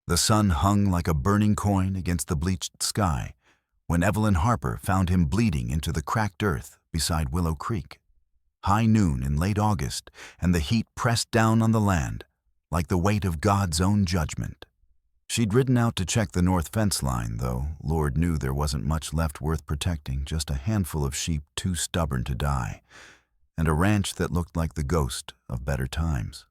The sun hung like a burning coin against the bleached sky when Evelyn Harper found him bleeding into the cracked earth beside Willow Creek. High noon in late August, and the heat pressed down on the land like the weight of God's own judgment. She'd ridden out to check the north fence line, though Lord knew there wasn't much left worth protecting, just a handful of sheep too stubborn to die, and a ranch that looked like the ghost of better times.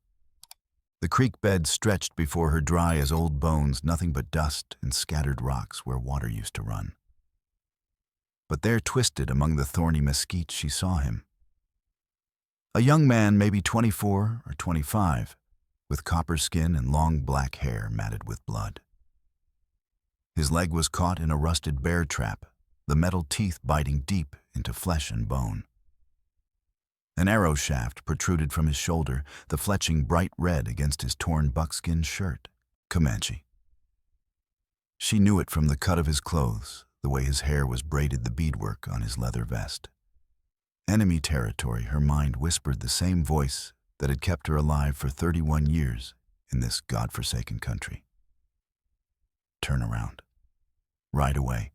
The creek bed stretched before her dry as old bones, nothing but dust and scattered rocks where water used to run. But there, twisted among the thorny mesquite, she saw him. A young man, maybe 24 or 25, with copper skin and long black hair matted with blood. His leg was caught in a rusted bear trap, the metal teeth biting deep into flesh and bone. An arrow shaft protruded from his shoulder, the fletching bright red against his torn buckskin shirt. Comanche. She knew it from the cut of his clothes, the way his hair was braided, the beadwork on his leather vest. Enemy territory, her mind whispered, the same voice that had kept her alive for 31 years in this God-forsaken country. Turn around. Ride away.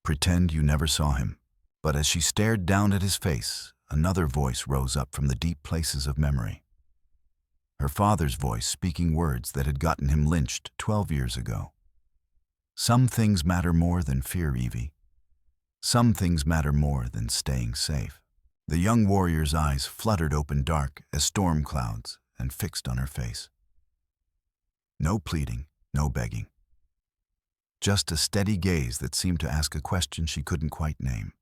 Pretend you never saw him. But as she stared down at his face, another voice rose up from the deep places of memory. Her father's voice, speaking words that had gotten him lynched 12 years ago. Some things matter more than fear, Evie. Some things matter more than staying safe. The young warrior's eyes fluttered open dark as storm clouds and fixed on her face. No pleading, no begging. Just a steady gaze that seemed to ask a question she couldn't quite name.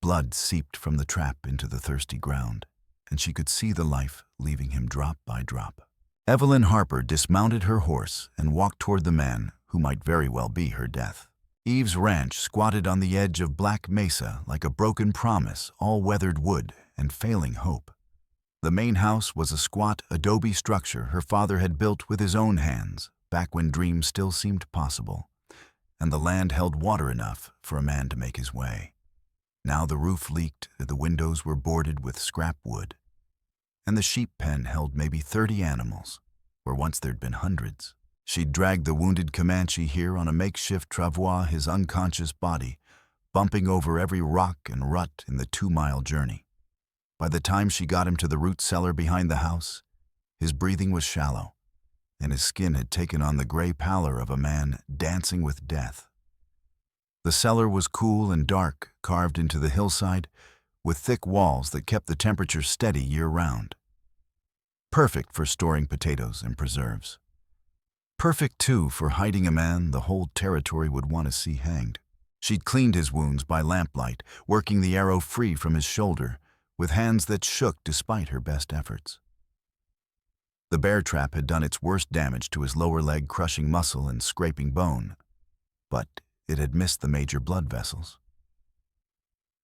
Blood seeped from the trap into the thirsty ground, and she could see the life leaving him drop by drop. Evelyn Harper dismounted her horse and walked toward the man who might very well be her death. Eve's ranch squatted on the edge of Black Mesa like a broken promise, all weathered wood and failing hope. The main house was a squat adobe structure her father had built with his own hands, back when dreams still seemed possible, and the land held water enough for a man to make his way. Now the roof leaked, the windows were boarded with scrap wood, and the sheep pen held maybe 30 animals, where once there'd been hundreds. She'd dragged the wounded Comanche here on a makeshift travois, his unconscious body, bumping over every rock and rut in the 2-mile journey. By the time she got him to the root cellar behind the house, his breathing was shallow, and his skin had taken on the gray pallor of a man dancing with death. The cellar was cool and dark, carved into the hillside, with thick walls that kept the temperature steady year-round. Perfect for storing potatoes and preserves. Perfect, too, for hiding a man the whole territory would want to see hanged. She'd cleaned his wounds by lamplight, working the arrow free from his shoulder, with hands that shook despite her best efforts. The bear trap had done its worst damage to his lower leg, crushing muscle and scraping bone, but it had missed the major blood vessels.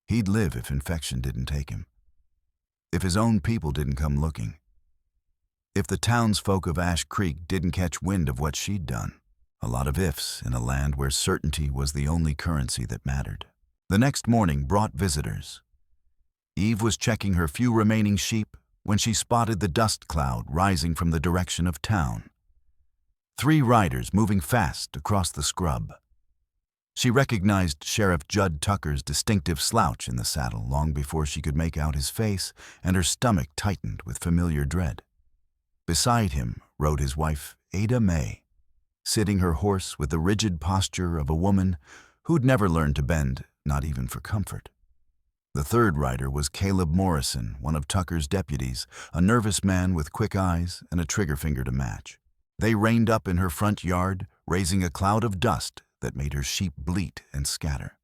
He'd live if infection didn't take him, if his own people didn't come looking, if the townsfolk of Ash Creek didn't catch wind of what she'd done. A lot of ifs in a land where certainty was the only currency that mattered. The next morning brought visitors. Eve was checking her few remaining sheep when she spotted the dust cloud rising from the direction of town. 3 riders moving fast across the scrub. She recognized Sheriff Judd Tucker's distinctive slouch in the saddle long before she could make out his face, and her stomach tightened with familiar dread. Beside him rode his wife, Ada May, sitting her horse with the rigid posture of a woman who'd never learned to bend, not even for comfort. The third rider was Caleb Morrison, one of Tucker's deputies, a nervous man with quick eyes and a trigger finger to match. They reined up in her front yard, raising a cloud of dust that made her sheep bleat and scatter.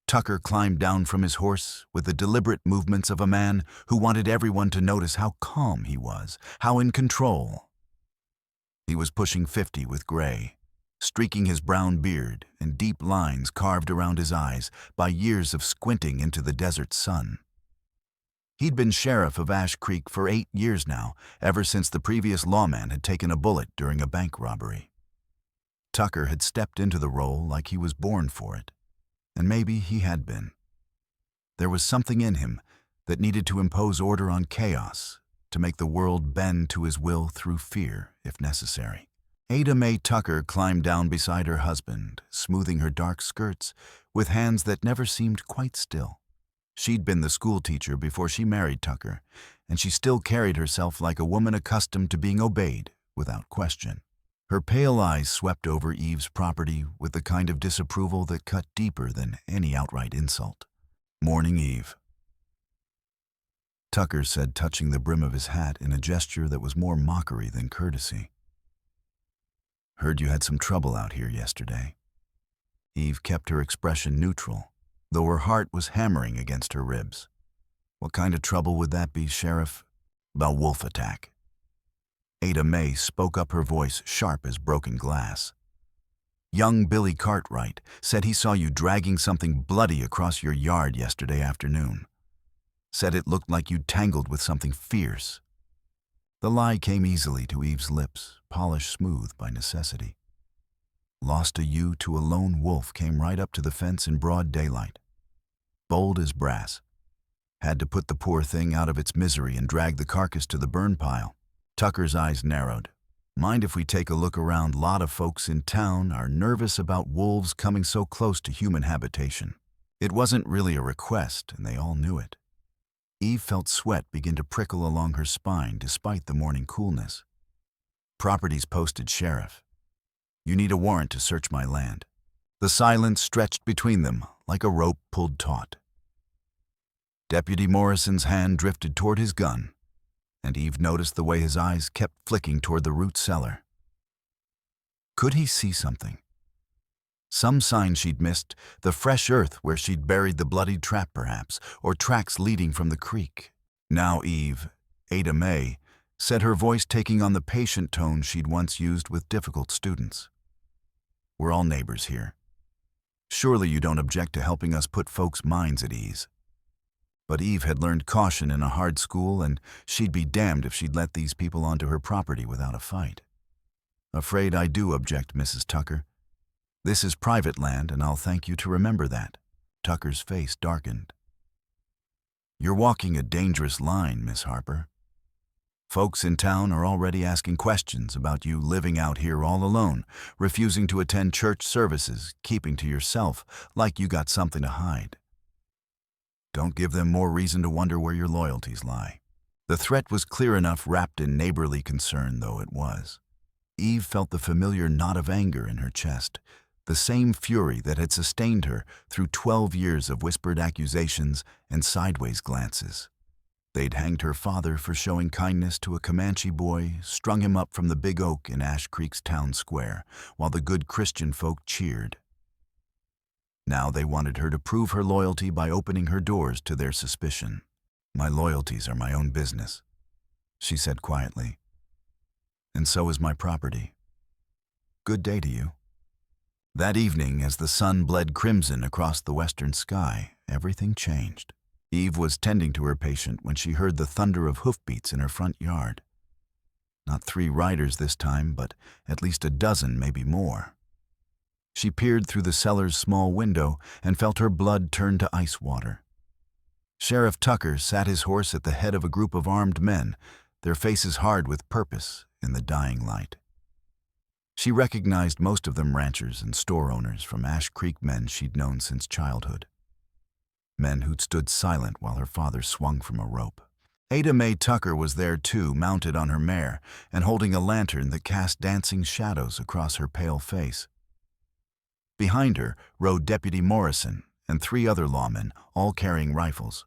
Tucker climbed down from his horse with the deliberate movements of a man who wanted everyone to notice how calm he was, how in control. He was pushing 50 with gray, streaking his brown beard and deep lines carved around his eyes by years of squinting into the desert sun. He'd been sheriff of Ash Creek for 8 years now, ever since the previous lawman had taken a bullet during a bank robbery. Tucker had stepped into the role like he was born for it. And maybe he had been. There was something in him that needed to impose order on chaos, to make the world bend to his will through fear, if necessary. Ada Mae Tucker climbed down beside her husband, smoothing her dark skirts with hands that never seemed quite still. She'd been the schoolteacher before she married Tucker, and she still carried herself like a woman accustomed to being obeyed without question. Her pale eyes swept over Eve's property with the kind of disapproval that cut deeper than any outright insult. "Morning, Eve," Tucker said, touching the brim of his hat in a gesture that was more mockery than courtesy. "Heard you had some trouble out here yesterday." Eve kept her expression neutral, though her heart was hammering against her ribs. "What kind of trouble would that be, Sheriff?" "About wolf attack." Ada Mae spoke up, her voice sharp as broken glass. "Young Billy Cartwright said he saw you dragging something bloody across your yard yesterday afternoon. Said it looked like you'd tangled with something fierce." The lie came easily to Eve's lips, polished smooth by necessity. "Lost a ewe to a lone wolf came right up to the fence in broad daylight. Bold as brass. Had to put the poor thing out of its misery and drag the carcass to the burn pile." Tucker's eyes narrowed. "Mind if we take a look around? Lot of folks in town are nervous about wolves coming so close to human habitation." It wasn't really a request, and they all knew it. Eve felt sweat begin to prickle along her spine despite the morning coolness. "Property's posted, Sheriff. You need a warrant to search my land." The silence stretched between them like a rope pulled taut. Deputy Morrison's hand drifted toward his gun, and Eve noticed the way his eyes kept flicking toward the root cellar. Could he see something? Some sign she'd missed, the fresh earth where she'd buried the bloodied trap perhaps, or tracks leading from the creek. Now Eve, Ada Mae, said, her voice taking on the patient tone she'd once used with difficult students. "We're all neighbors here. Surely you don't object to helping us put folks' minds at ease." But Eve had learned caution in a hard school, and she'd be damned if she'd let these people onto her property without a fight. "Afraid I do object, Mrs. Tucker. This is private land, and I'll thank you to remember that." Tucker's face darkened. "You're walking a dangerous line, Miss Harper. Folks in town are already asking questions about you living out here all alone, refusing to attend church services, keeping to yourself like you got something to hide. Don't give them more reason to wonder where your loyalties lie." The threat was clear enough, wrapped in neighborly concern though it was. Eve felt the familiar knot of anger in her chest, the same fury that had sustained her through 12 years of whispered accusations and sideways glances. They'd hanged her father for showing kindness to a Comanche boy, strung him up from the big oak in Ash Creek's town square, while the good Christian folk cheered. Now they wanted her to prove her loyalty by opening her doors to their suspicion. "My loyalties are my own business," she said quietly. "And so is my property. Good day to you." That evening, as the sun bled crimson across the western sky, everything changed. Eve was tending to her patient when she heard the thunder of hoofbeats in her front yard. Not 3 riders this time, but at least a dozen, maybe more. She peered through the cellar's small window and felt her blood turn to ice water. Sheriff Tucker sat his horse at the head of a group of armed men, their faces hard with purpose in the dying light. She recognized most of them ranchers and store owners from Ash Creek, men she'd known since childhood. Men who'd stood silent while her father swung from a rope. Ada Mae Tucker was there too, mounted on her mare and holding a lantern that cast dancing shadows across her pale face. Behind her rode Deputy Morrison and 3 other lawmen, all carrying rifles.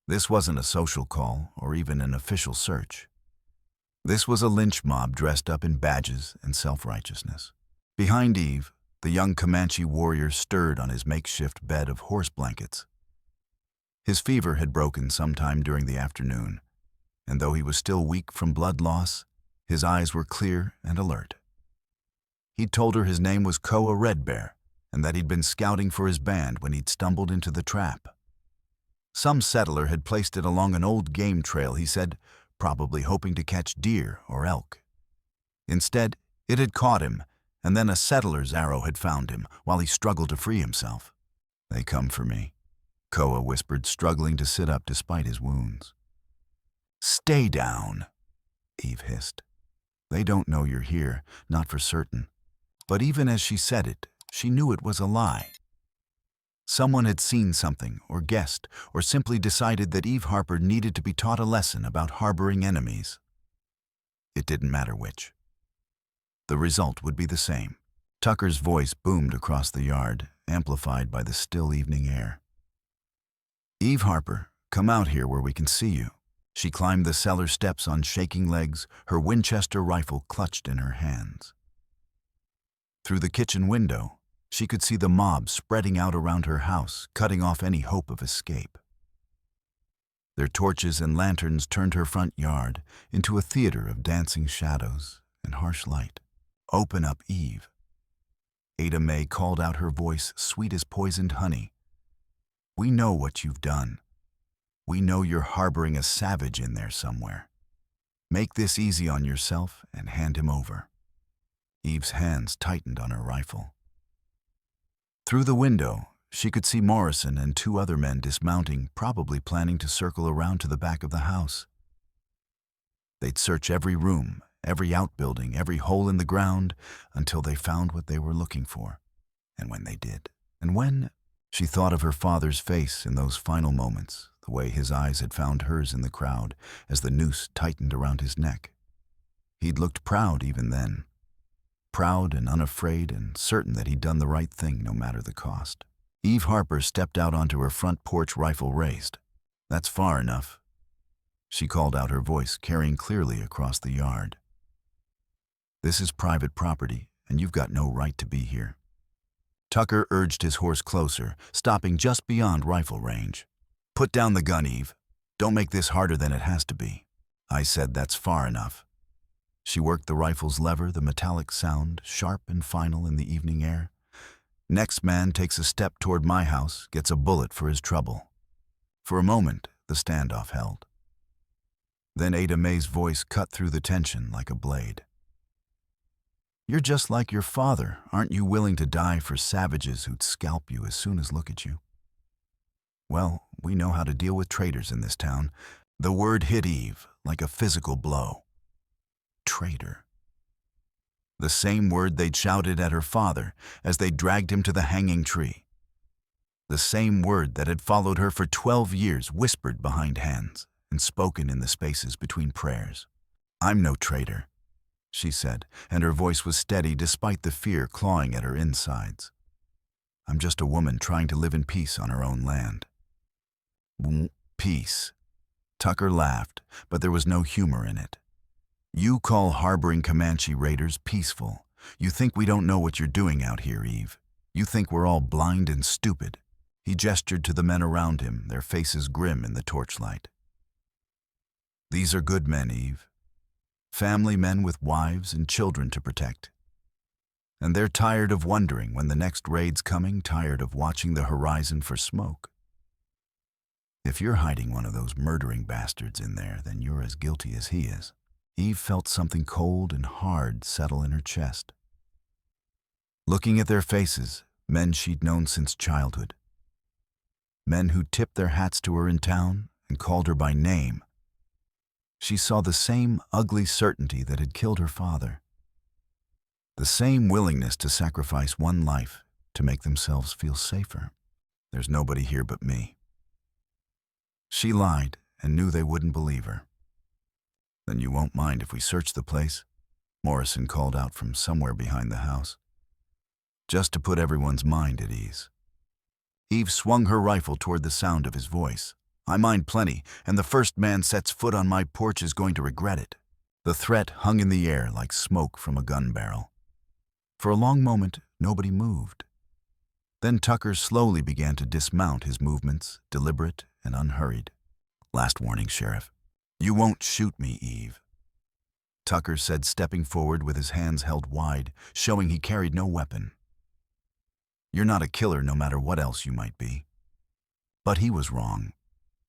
This wasn't a social call or even an official search. This was a lynch mob dressed up in badges and self-righteousness. Behind Eve, the young Comanche warrior stirred on his makeshift bed of horse blankets. His fever had broken sometime during the afternoon, and though he was still weak from blood loss, his eyes were clear and alert. He'd told her his name was Koa Red Bear, and that he'd been scouting for his band when he'd stumbled into the trap. Some settler had placed it along an old game trail, he said, probably hoping to catch deer or elk. Instead, it had caught him, and then a settler's arrow had found him while he struggled to free himself. "They come for me," Koa whispered, struggling to sit up despite his wounds. "Stay down," Eve hissed. They don't know you're here, not for certain. But even as she said it, she knew it was a lie. Someone had seen something, or guessed, or simply decided that Eve Harper needed to be taught a lesson about harboring enemies. It didn't matter which. The result would be the same. Tucker's voice boomed across the yard, amplified by the still evening air. "Eve Harper, come out here where we can see you." She climbed the cellar steps on shaking legs, her Winchester rifle clutched in her hands. Through the kitchen window, she could see the mob spreading out around her house, cutting off any hope of escape. Their torches and lanterns turned her front yard into a theater of dancing shadows and harsh light. "Open up, Eve." Ada Mae called out, her voice sweet as poisoned honey. "We know what you've done. We know you're harboring a savage in there somewhere. Make this easy on yourself and hand him over." Eve's hands tightened on her rifle. Through the window, she could see Morrison and two other men dismounting, probably planning to circle around to the back of the house. They'd search every room, every outbuilding, every hole in the ground, until they found what they were looking for. And when they did, and when she thought of her father's face in those final moments, the way his eyes had found hers in the crowd as the noose tightened around his neck. He'd looked proud even then. Proud and unafraid and certain that he'd done the right thing no matter the cost. Eve Harper stepped out onto her front porch, rifle raised. "That's far enough," she called out, her voice carrying clearly across the yard. "This is private property, and you've got no right to be here." Tucker urged his horse closer, stopping just beyond rifle range. "Put down the gun, Eve. Don't make this harder than it has to be." I said that's far enough. She worked the rifle's lever, the metallic sound, sharp and final in the evening air. "Next man takes a step toward my house, gets a bullet for his trouble." For a moment, the standoff held. Then Ada Mae's voice cut through the tension like a blade. "You're just like your father. Aren't you willing to die for savages who'd scalp you as soon as look at you?" Well, we know how to deal with traitors in this town. The word hit Eve like a physical blow. Traitor. The same word they'd shouted at her father as they dragged him to the hanging tree. The same word that had followed her for 12 years, whispered behind hands and spoken in the spaces between prayers. "I'm no traitor," she said, and her voice was steady despite the fear clawing at her insides. "I'm just a woman trying to live in peace on her own land." Peace. Tucker laughed, but there was no humor in it. "You call harboring Comanche raiders peaceful. You think we don't know what you're doing out here, Eve. You think we're all blind and stupid." He gestured to the men around him, their faces grim in the torchlight. "These are good men, Eve. Family men with wives and children to protect. And they're tired of wondering when the next raid's coming, tired of watching the horizon for smoke. If you're hiding one of those murdering bastards in there, then you're as guilty as he is." Eve felt something cold and hard settle in her chest. Looking at their faces, men she'd known since childhood. Men who tipped their hats to her in town and called her by name. She saw the same ugly certainty that had killed her father. The same willingness to sacrifice one life to make themselves feel safer. "There's nobody here but me." She lied and knew they wouldn't believe her. "Then you won't mind if we search the place?" Morrison called out from somewhere behind the house. Just to put everyone's mind at ease. Eve swung her rifle toward the sound of his voice. "I mind plenty, and the first man sets foot on my porch is going to regret it." The threat hung in the air like smoke from a gun barrel. For a long moment, nobody moved. Then Tucker slowly began to dismount, his movements deliberate and unhurried. "Last warning, Sheriff. You won't shoot me, Eve," Tucker said, stepping forward with his hands held wide, showing he carried no weapon. "You're not a killer no matter what else you might be." But he was wrong.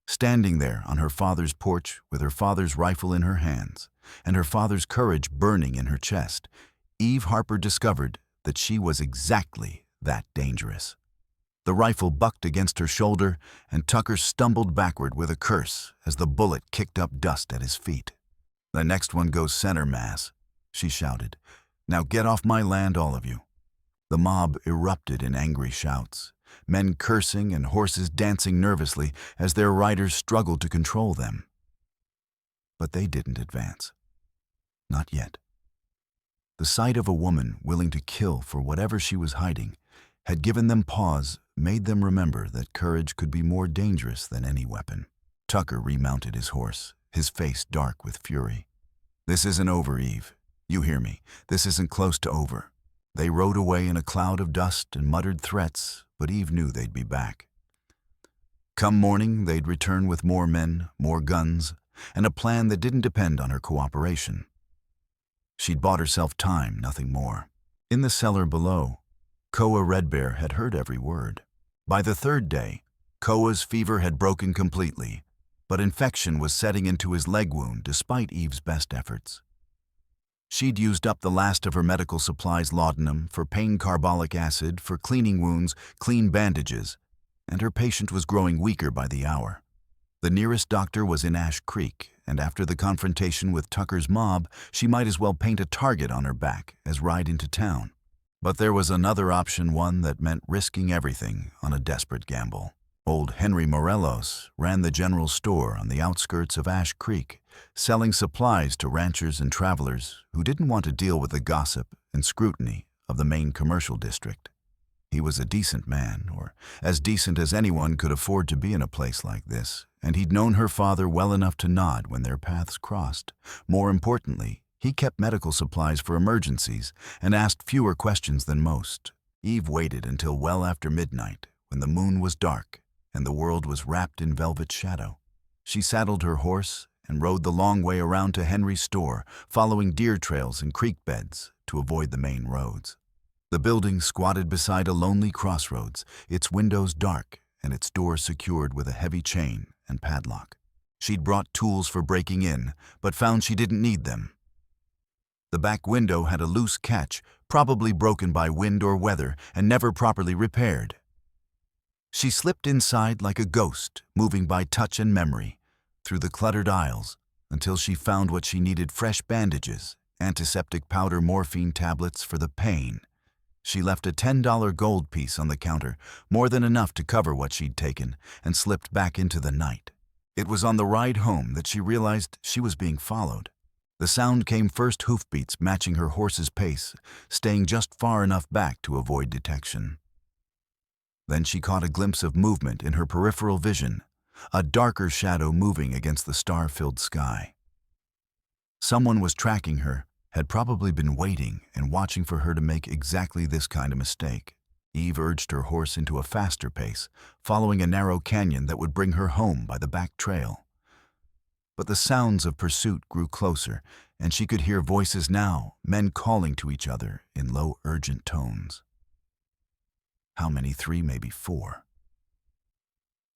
Standing there on her father's porch with her father's rifle in her hands and her father's courage burning in her chest, Eve Harper discovered that she was exactly that dangerous. The rifle bucked against her shoulder, and Tucker stumbled backward with a curse as the bullet kicked up dust at his feet. "The next one goes center mass," she shouted. "Now get off my land, all of you." The mob erupted in angry shouts, men cursing and horses dancing nervously as their riders struggled to control them. But they didn't advance. Not yet. The sight of a woman willing to kill for whatever she was hiding had given them pause, made them remember that courage could be more dangerous than any weapon. Tucker remounted his horse, his face dark with fury. "This isn't over, Eve. You hear me. This isn't close to over." They rode away in a cloud of dust and muttered threats, but Eve knew they'd be back. Come morning, they'd return with more men, more guns, and a plan that didn't depend on her cooperation. She'd bought herself time, nothing more. In the cellar below, Koa Red Bear had heard every word. By the third day, Koa's fever had broken completely, but infection was setting into his leg wound despite Eve's best efforts. She'd used up the last of her medical supplies, laudanum, for pain carbolic acid, for cleaning wounds, clean bandages, and her patient was growing weaker by the hour. The nearest doctor was in Ash Creek, and after the confrontation with Tucker's mob, she might as well paint a target on her back as ride into town. But there was another option, one that meant risking everything on a desperate gamble. Old Henry Morelos ran the general store on the outskirts of Ash Creek, selling supplies to ranchers and travelers who didn't want to deal with the gossip and scrutiny of the main commercial district. He was a decent man, or as decent as anyone could afford to be in a place like this, and he'd known her father well enough to nod when their paths crossed. More importantly, he kept medical supplies for emergencies and asked fewer questions than most. Eve waited until well after midnight, when the moon was dark and the world was wrapped in velvet shadow. She saddled her horse and rode the long way around to Henry's store, following deer trails and creek beds to avoid the main roads. The building squatted beside a lonely crossroads, its windows dark and its door secured with a heavy chain and padlock. She'd brought tools for breaking in, but found she didn't need them. The back window had a loose catch, probably broken by wind or weather and never properly repaired. She slipped inside like a ghost, moving by touch and memory, through the cluttered aisles, until she found what she needed: fresh bandages, antiseptic powder, morphine tablets for the pain. She left a $10 gold piece on the counter, more than enough to cover what she'd taken, and slipped back into the night. It was on the ride home that she realized she was being followed. The sound came first, hoofbeats matching her horse's pace, staying just far enough back to avoid detection. Then she caught a glimpse of movement in her peripheral vision, a darker shadow moving against the star-filled sky. Someone was tracking her, had probably been waiting and watching for her to make exactly this kind of mistake. Eve urged her horse into a faster pace, following a narrow canyon that would bring her home by the back trail. But the sounds of pursuit grew closer, and she could hear voices now, men calling to each other in low, urgent tones. How many? 3, maybe 4.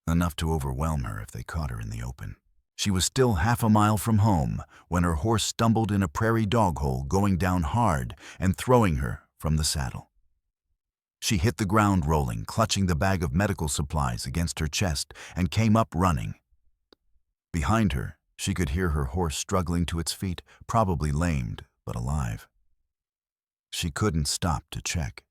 Enough to overwhelm her if they caught her in the open. She was still half a mile from home when her horse stumbled in a prairie dog hole, going down hard and throwing her from the saddle. She hit the ground rolling, clutching the bag of medical supplies against her chest, and came up running. Behind her, she could hear her horse struggling to its feet, probably lamed, but alive. She couldn't stop to check.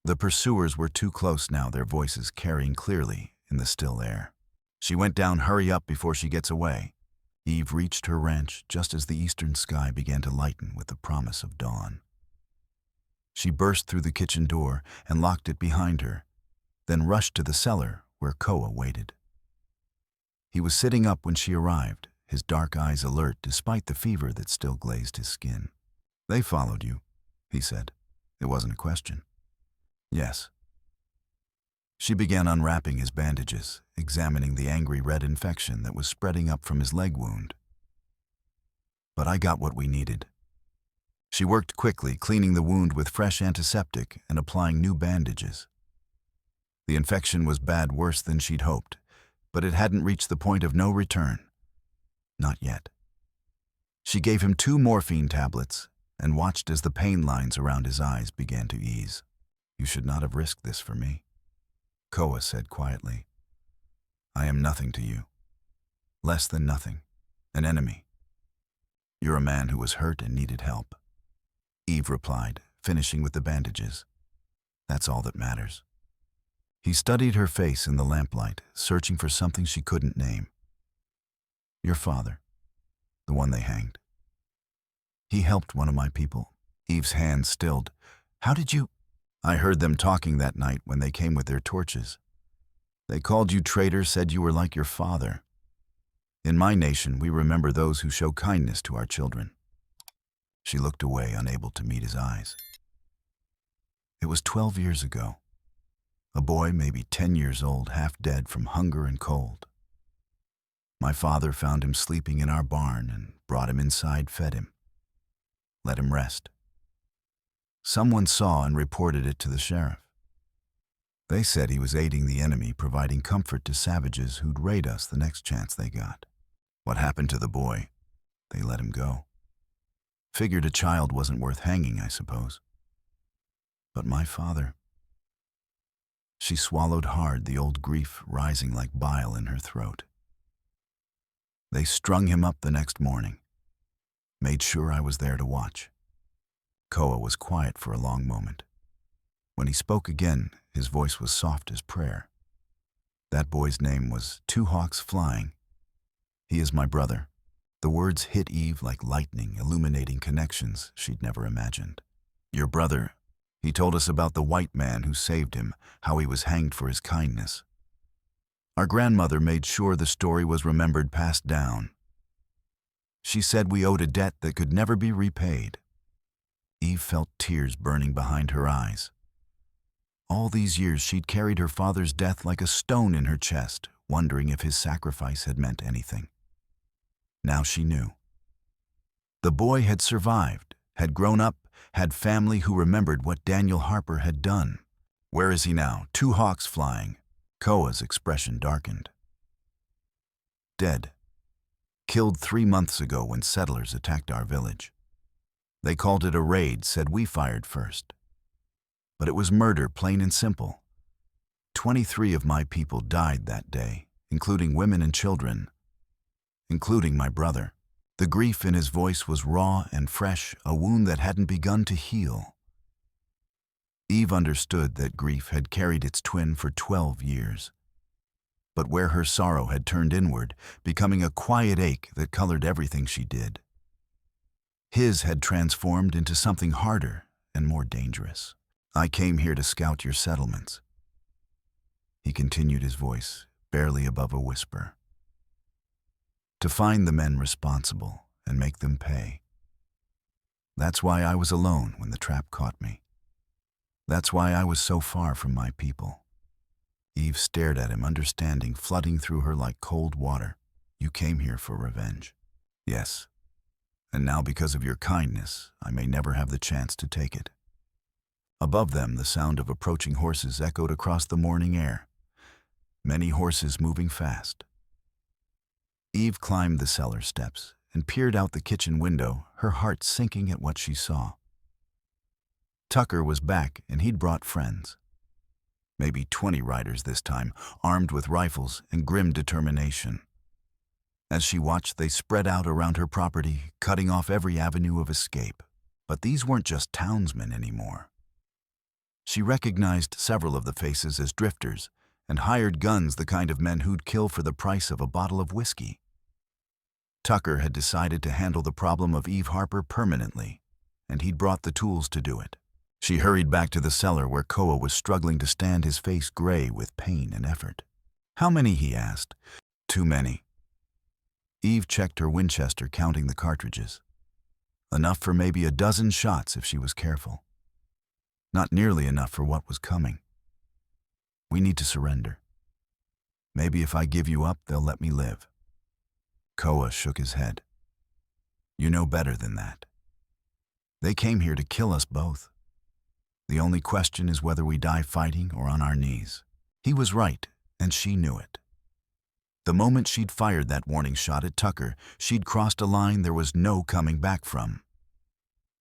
The pursuers were too close now, their voices carrying clearly in the still air. She went down, "Hurry up before she gets away." Eve reached her ranch just as the eastern sky began to lighten with the promise of dawn. She burst through the kitchen door and locked it behind her, then rushed to the cellar where Koa waited. He was sitting up when she arrived, his dark eyes alert despite the fever that still glazed his skin. "They followed you," he said. It wasn't a question. "Yes." She began unwrapping his bandages, examining the angry red infection that was spreading up from his leg wound. "But I got what we needed." She worked quickly, cleaning the wound with fresh antiseptic and applying new bandages. The infection was bad, worse than she'd hoped, but it hadn't reached the point of no return. Not yet. She gave him 2 morphine tablets and watched as the pain lines around his eyes began to ease. "You should not have risked this for me," Koa said quietly. "I am nothing to you. Less than nothing. An enemy. You're a man who was hurt and needed help. Eve replied, finishing with the bandages. That's all that matters. He studied her face in the lamplight, searching for something she couldn't name. Your father, the one they hanged. He helped one of my people. Eve's hand stilled. How did you? I heard them talking that night when they came with their torches. They called you traitor, said you were like your father. In my nation, we remember those who show kindness to our children. She looked away, unable to meet his eyes. It was 12 years ago. A boy, maybe 10 years old, half dead from hunger and cold. My father found him sleeping in our barn and brought him inside, fed him. Let him rest. Someone saw and reported it to the sheriff. They said he was aiding the enemy, providing comfort to savages who'd raid us the next chance they got. What happened to the boy? They let him go. Figured a child wasn't worth hanging, I suppose. But my father... She swallowed hard, the old grief rising like bile in her throat. They strung him up the next morning. Made sure I was there to watch. Koa was quiet for a long moment. When he spoke again, his voice was soft as prayer. That boy's name was Two Hawks Flying. He is my brother. The words hit Eve like lightning, illuminating connections she'd never imagined. Your brother, he told us about the white man who saved him, how he was hanged for his kindness. Our grandmother made sure the story was remembered, passed down. She said we owed a debt that could never be repaid. Eve felt tears burning behind her eyes. All these years she'd carried her father's death like a stone in her chest, wondering if his sacrifice had meant anything. Now she knew. The boy had survived, had grown up, had family who remembered what Daniel Harper had done. Where is he now? Two hawks flying. Koa's expression darkened. Dead. Killed 3 months ago when settlers attacked our village. They called it a raid, said we fired first. But it was murder, plain and simple. 23 of my people died that day, including women and children, including my brother. The grief in his voice was raw and fresh, a wound that hadn't begun to heal. Eve understood that grief had carried its twin for 12 years. But where her sorrow had turned inward, becoming a quiet ache that colored everything she did. His had transformed into something harder and more dangerous. I came here to scout your settlements. He continued, his voice barely above a whisper. To find the men responsible and make them pay. That's why I was alone when the trap caught me. That's why I was so far from my people. Eve stared at him, understanding flooding through her like cold water. You came here for revenge. Yes. And now because of your kindness, I may never have the chance to take it. Above them, the sound of approaching horses echoed across the morning air. Many horses moving fast. Eve climbed the cellar steps and peered out the kitchen window, her heart sinking at what she saw. Tucker was back, and he'd brought friends. Maybe 20 riders this time, armed with rifles and grim determination. As she watched, they spread out around her property, cutting off every avenue of escape. But these weren't just townsmen anymore. She recognized several of the faces as drifters, and hired guns, the kind of men who'd kill for the price of a bottle of whiskey. Tucker had decided to handle the problem of Eve Harper permanently, and he'd brought the tools to do it. She hurried back to the cellar where Koa was struggling to stand, his face gray with pain and effort. How many? He asked. Too many. Eve checked her Winchester, counting the cartridges. Enough for maybe a dozen shots if she was careful. Not nearly enough for what was coming. We need to surrender. Maybe if I give you up, they'll let me live. Koa shook his head. You know better than that. They came here to kill us both. The only question is whether we die fighting or on our knees. He was right, and she knew it. The moment she'd fired that warning shot at Tucker, she'd crossed a line there was no coming back from.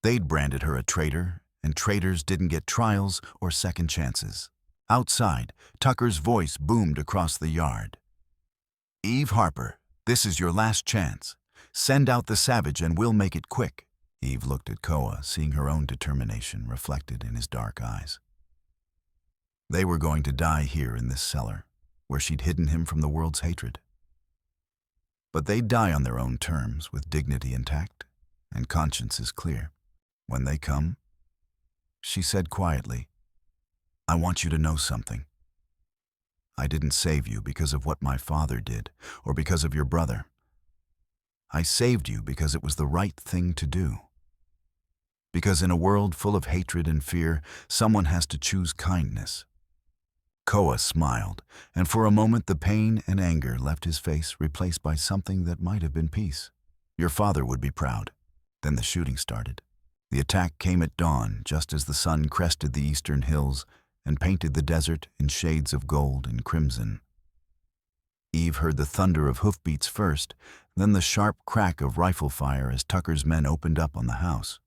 They'd branded her a traitor, and traitors didn't get trials or second chances. Outside, Tucker's voice boomed across the yard. Eve Harper, this is your last chance. Send out the savage and we'll make it quick. Eve looked at Koa, seeing her own determination reflected in his dark eyes. They were going to die here in this cellar, where she'd hidden him from the world's hatred. But they'd die on their own terms, with dignity intact, and consciences clear. When they come, she said quietly, I want you to know something. I didn't save you because of what my father did, or because of your brother. I saved you because it was the right thing to do. Because in a world full of hatred and fear, someone has to choose kindness. Koa smiled, and for a moment the pain and anger left his face, replaced by something that might have been peace. Your father would be proud. Then the shooting started. The attack came at dawn, just as the sun crested the eastern hills and painted the desert in shades of gold and crimson. Eve heard the thunder of hoofbeats first, then the sharp crack of rifle fire as Tucker's men opened up on the house.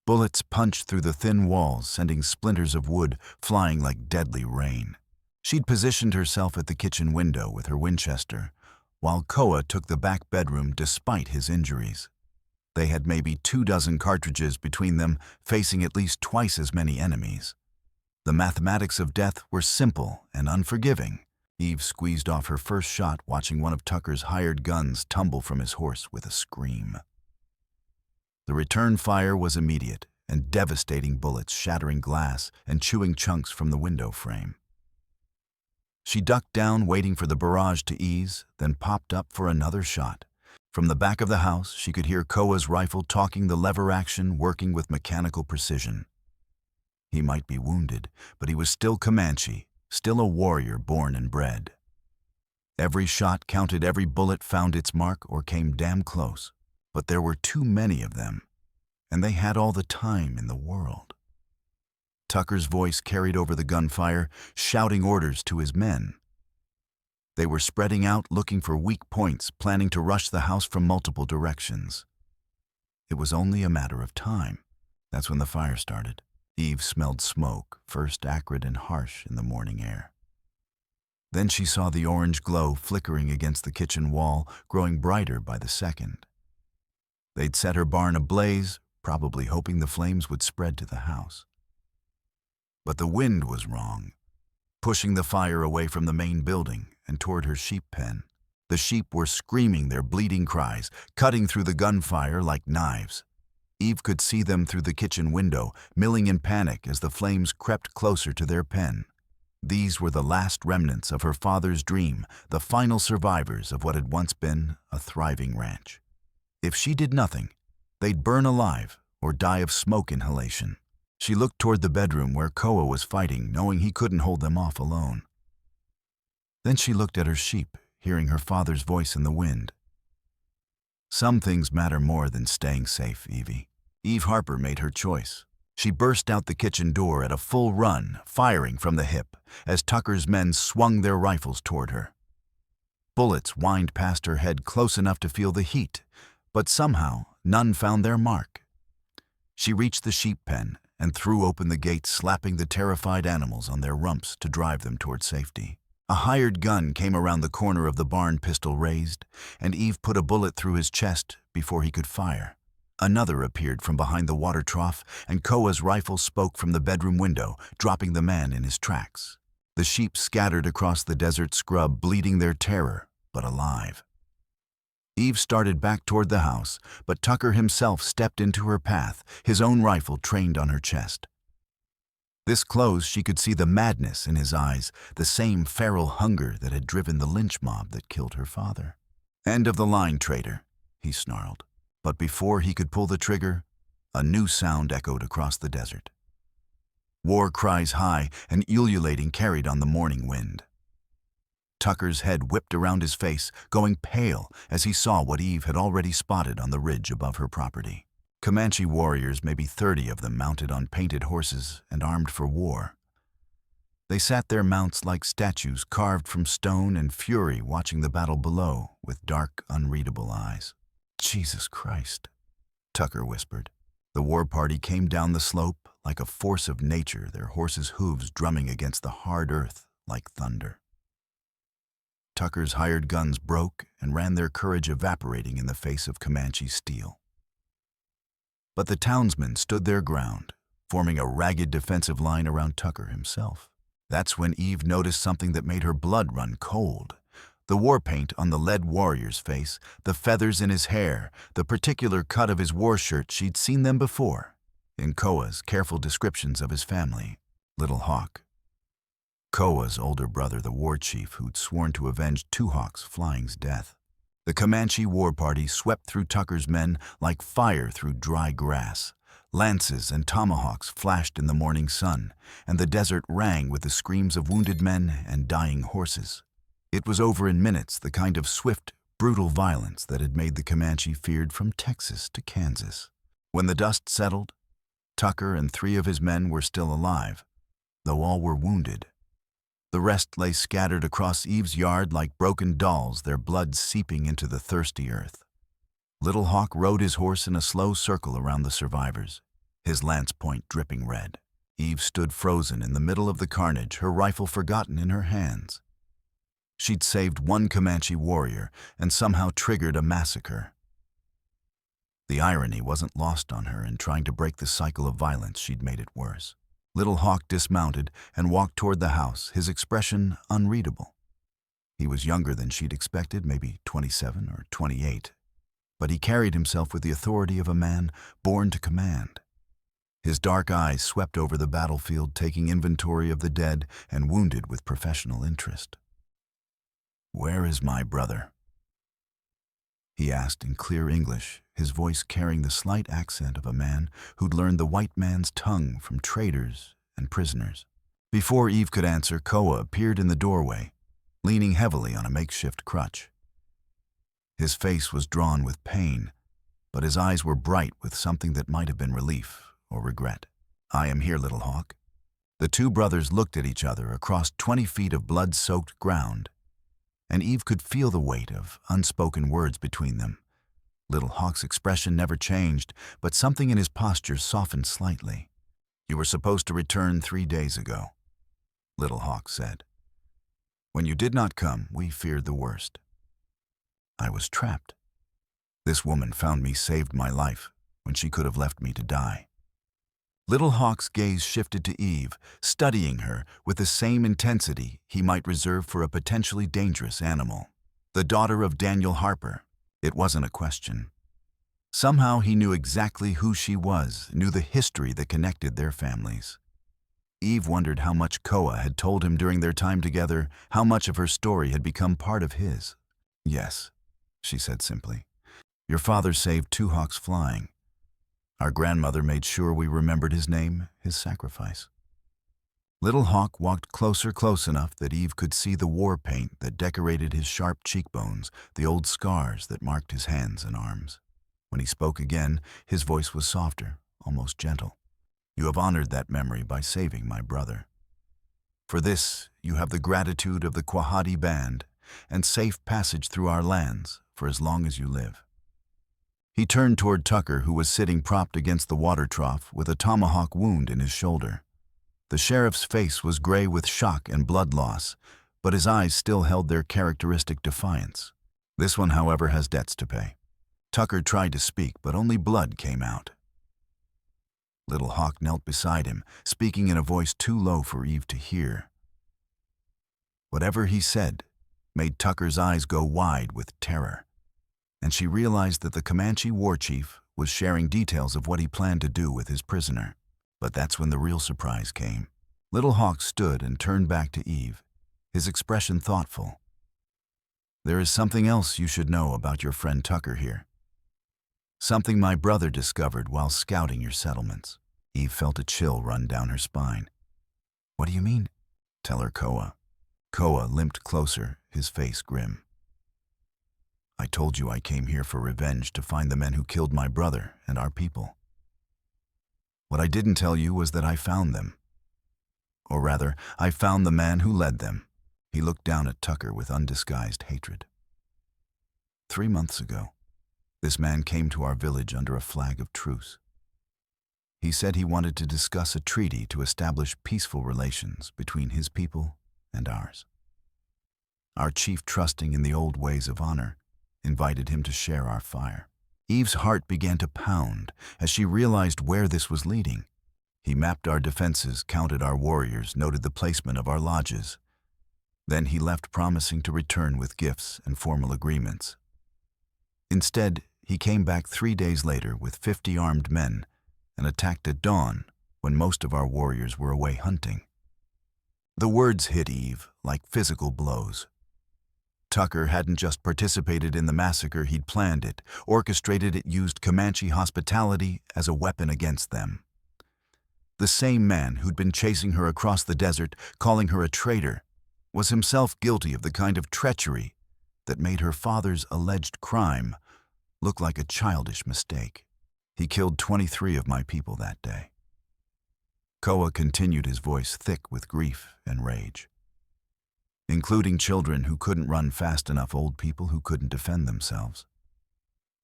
Bullets punched through the thin walls, sending splinters of wood flying like deadly rain. She'd positioned herself at the kitchen window with her Winchester, while Koa took the back bedroom despite his injuries. They had maybe 24 cartridges between them, facing at least twice as many enemies. The mathematics of death were simple and unforgiving. Eve squeezed off her first shot, watching one of Tucker's hired guns tumble from his horse with a scream. The return fire was immediate, and devastating bullets shattering glass and chewing chunks from the window frame. She ducked down, waiting for the barrage to ease, then popped up for another shot. From the back of the house, she could hear Koa's rifle talking, the lever action working with mechanical precision. He might be wounded, but he was still Comanche, still a warrior born and bred. Every shot counted, every bullet found its mark or came damn close. But there were too many of them, and they had all the time in the world. Tucker's voice carried over the gunfire, shouting orders to his men. They were spreading out, looking for weak points, planning to rush the house from multiple directions. It was only a matter of time. That's when the fire started. Eve smelled smoke, first acrid and harsh in the morning air. Then she saw the orange glow flickering against the kitchen wall, growing brighter by the second. They'd set her barn ablaze, probably hoping the flames would spread to the house. But the wind was wrong, pushing the fire away from the main building and toward her sheep pen. The sheep were screaming their bleeding cries, cutting through the gunfire like knives. Eve could see them through the kitchen window, milling in panic as the flames crept closer to their pen. These were the last remnants of her father's dream, the final survivors of what had once been a thriving ranch. If she did nothing, they'd burn alive or die of smoke inhalation. She looked toward the bedroom where Koa was fighting, knowing he couldn't hold them off alone. Then she looked at her sheep, hearing her father's voice in the wind. Some things matter more than staying safe, Evie. Eve Harper made her choice. She burst out the kitchen door at a full run, firing from the hip, as Tucker's men swung their rifles toward her. Bullets whined past her head close enough to feel the heat, but somehow none found their mark. She reached the sheep pen and threw open the gate, slapping the terrified animals on their rumps to drive them toward safety. A hired gun came around the corner of the barn, pistol raised, and Eve put a bullet through his chest before he could fire. Another appeared from behind the water trough, and Koa's rifle spoke from the bedroom window, dropping the man in his tracks. The sheep scattered across the desert scrub, bleeding their terror, but alive. Eve started back toward the house, but Tucker himself stepped into her path, his own rifle trained on her chest. This close, she could see the madness in his eyes, the same feral hunger that had driven the lynch mob that killed her father. "End of the line, traitor," he snarled. But before he could pull the trigger, a new sound echoed across the desert. War cries high and ululating carried on the morning wind. Tucker's head whipped around his face, going pale as he saw what Eve had already spotted on the ridge above her property. Comanche warriors, maybe 30 of them, mounted on painted horses and armed for war. They sat their mounts like statues carved from stone in fury, watching the battle below with dark, unreadable eyes. "Jesus Christ," Tucker whispered. The war party came down the slope like a force of nature, their horses' hooves drumming against the hard earth like thunder. Tucker's hired guns broke and ran, their courage evaporating in the face of Comanche steel. But the townsmen stood their ground, forming a ragged defensive line around Tucker himself. That's when Eve noticed something that made her blood run cold. The war paint on the lead warrior's face, the feathers in his hair, the particular cut of his war shirt. She'd seen them before in Koa's careful descriptions of his family, Little Hawk. Koa's older brother, the war chief who'd sworn to avenge Two Hawk's flying's death. The Comanche war party swept through Tucker's men like fire through dry grass. Lances and tomahawks flashed in the morning sun, and the desert rang with the screams of wounded men and dying horses. It was over in minutes, the kind of swift, brutal violence that had made the Comanche feared from Texas to Kansas. When the dust settled, Tucker and 3 of his men were still alive, though all were wounded. The rest lay scattered across Eve's yard like broken dolls, their blood seeping into the thirsty earth. Little Hawk rode his horse in a slow circle around the survivors, his lance point dripping red. Eve stood frozen in the middle of the carnage, her rifle forgotten in her hands. She'd saved 1 Comanche warrior and somehow triggered a massacre. The irony wasn't lost on her. In trying to break the cycle of violence, she'd made it worse. Little Hawk dismounted and walked toward the house, his expression unreadable. He was younger than she'd expected, maybe 27 or 28, but he carried himself with the authority of a man born to command. His dark eyes swept over the battlefield, taking inventory of the dead and wounded with professional interest. "Where is my brother?" he asked in clear English, his voice carrying the slight accent of a man who'd learned the white man's tongue from traders and prisoners. Before Eve could answer, Koa appeared in the doorway, leaning heavily on a makeshift crutch. His face was drawn with pain, but his eyes were bright with something that might have been relief or regret. "I am here, Little Hawk." The 2 brothers looked at each other across 20 feet of blood-soaked ground, and Eve could feel the weight of unspoken words between them. Little Hawk's expression never changed, but something in his posture softened slightly. "You were supposed to return 3 days ago," Little Hawk said. "When you did not come, we feared the worst. I was trapped. This woman found me, saved my life, when she could have left me to die." Little Hawk's gaze shifted to Eve, studying her with the same intensity he might reserve for a potentially dangerous animal. The daughter of Daniel Harper. It wasn't a question. Somehow he knew exactly who she was, knew the history that connected their families. Eve wondered how much Koa had told him during their time together, how much of her story had become part of his. "Yes," she said simply. "Your father saved Two Hawks flying. Our grandmother made sure we remembered his name, his sacrifice." Little Hawk walked closer, close enough that Eve could see the war paint that decorated his sharp cheekbones, the old scars that marked his hands and arms. When he spoke again, his voice was softer, almost gentle. "You have honored that memory by saving my brother. For this, you have the gratitude of the Quahati band and safe passage through our lands for as long as you live." He turned toward Tucker, who was sitting propped against the water trough with a tomahawk wound in his shoulder. The sheriff's face was gray with shock and blood loss, but his eyes still held their characteristic defiance. "This one, however, has debts to pay." Tucker tried to speak, but only blood came out. Little Hawk knelt beside him, speaking in a voice too low for Eve to hear. Whatever he said made Tucker's eyes go wide with terror, and she realized that the Comanche war chief was sharing details of what he planned to do with his prisoner. But that's when the real surprise came. Little Hawk stood and turned back to Eve, his expression thoughtful. "There is something else you should know about your friend Tucker here. Something my brother discovered while scouting your settlements." Eve felt a chill run down her spine. "What do you mean?" "Tell her, Koa." Koa limped closer, his face grim. "I told you I came here for revenge, to find the men who killed my brother and our people. What I didn't tell you was that I found them. Or rather, I found the man who led them." He looked down at Tucker with undisguised hatred. 3 months ago, this man came to our village under a flag of truce. He said he wanted to discuss a treaty to establish peaceful relations between his people and ours. Our chief, trusting in the old ways of honor, invited him to share our fire. Eve's heart began to pound as she realized where this was leading. He mapped our defenses, counted our warriors, noted the placement of our lodges. Then he left, promising to return with gifts and formal agreements. Instead, he came back 3 days later with 50 armed men and attacked at dawn when most of our warriors were away hunting. The words hit Eve like physical blows. Tucker hadn't just participated in the massacre, he'd planned it, orchestrated it, used Comanche hospitality as a weapon against them. The same man who'd been chasing her across the desert, calling her a traitor, was himself guilty of the kind of treachery that made her father's alleged crime look like a childish mistake. He killed 23 of my people that day. Koa continued, his voice thick with grief and rage. Including children who couldn't run fast enough, old people who couldn't defend themselves.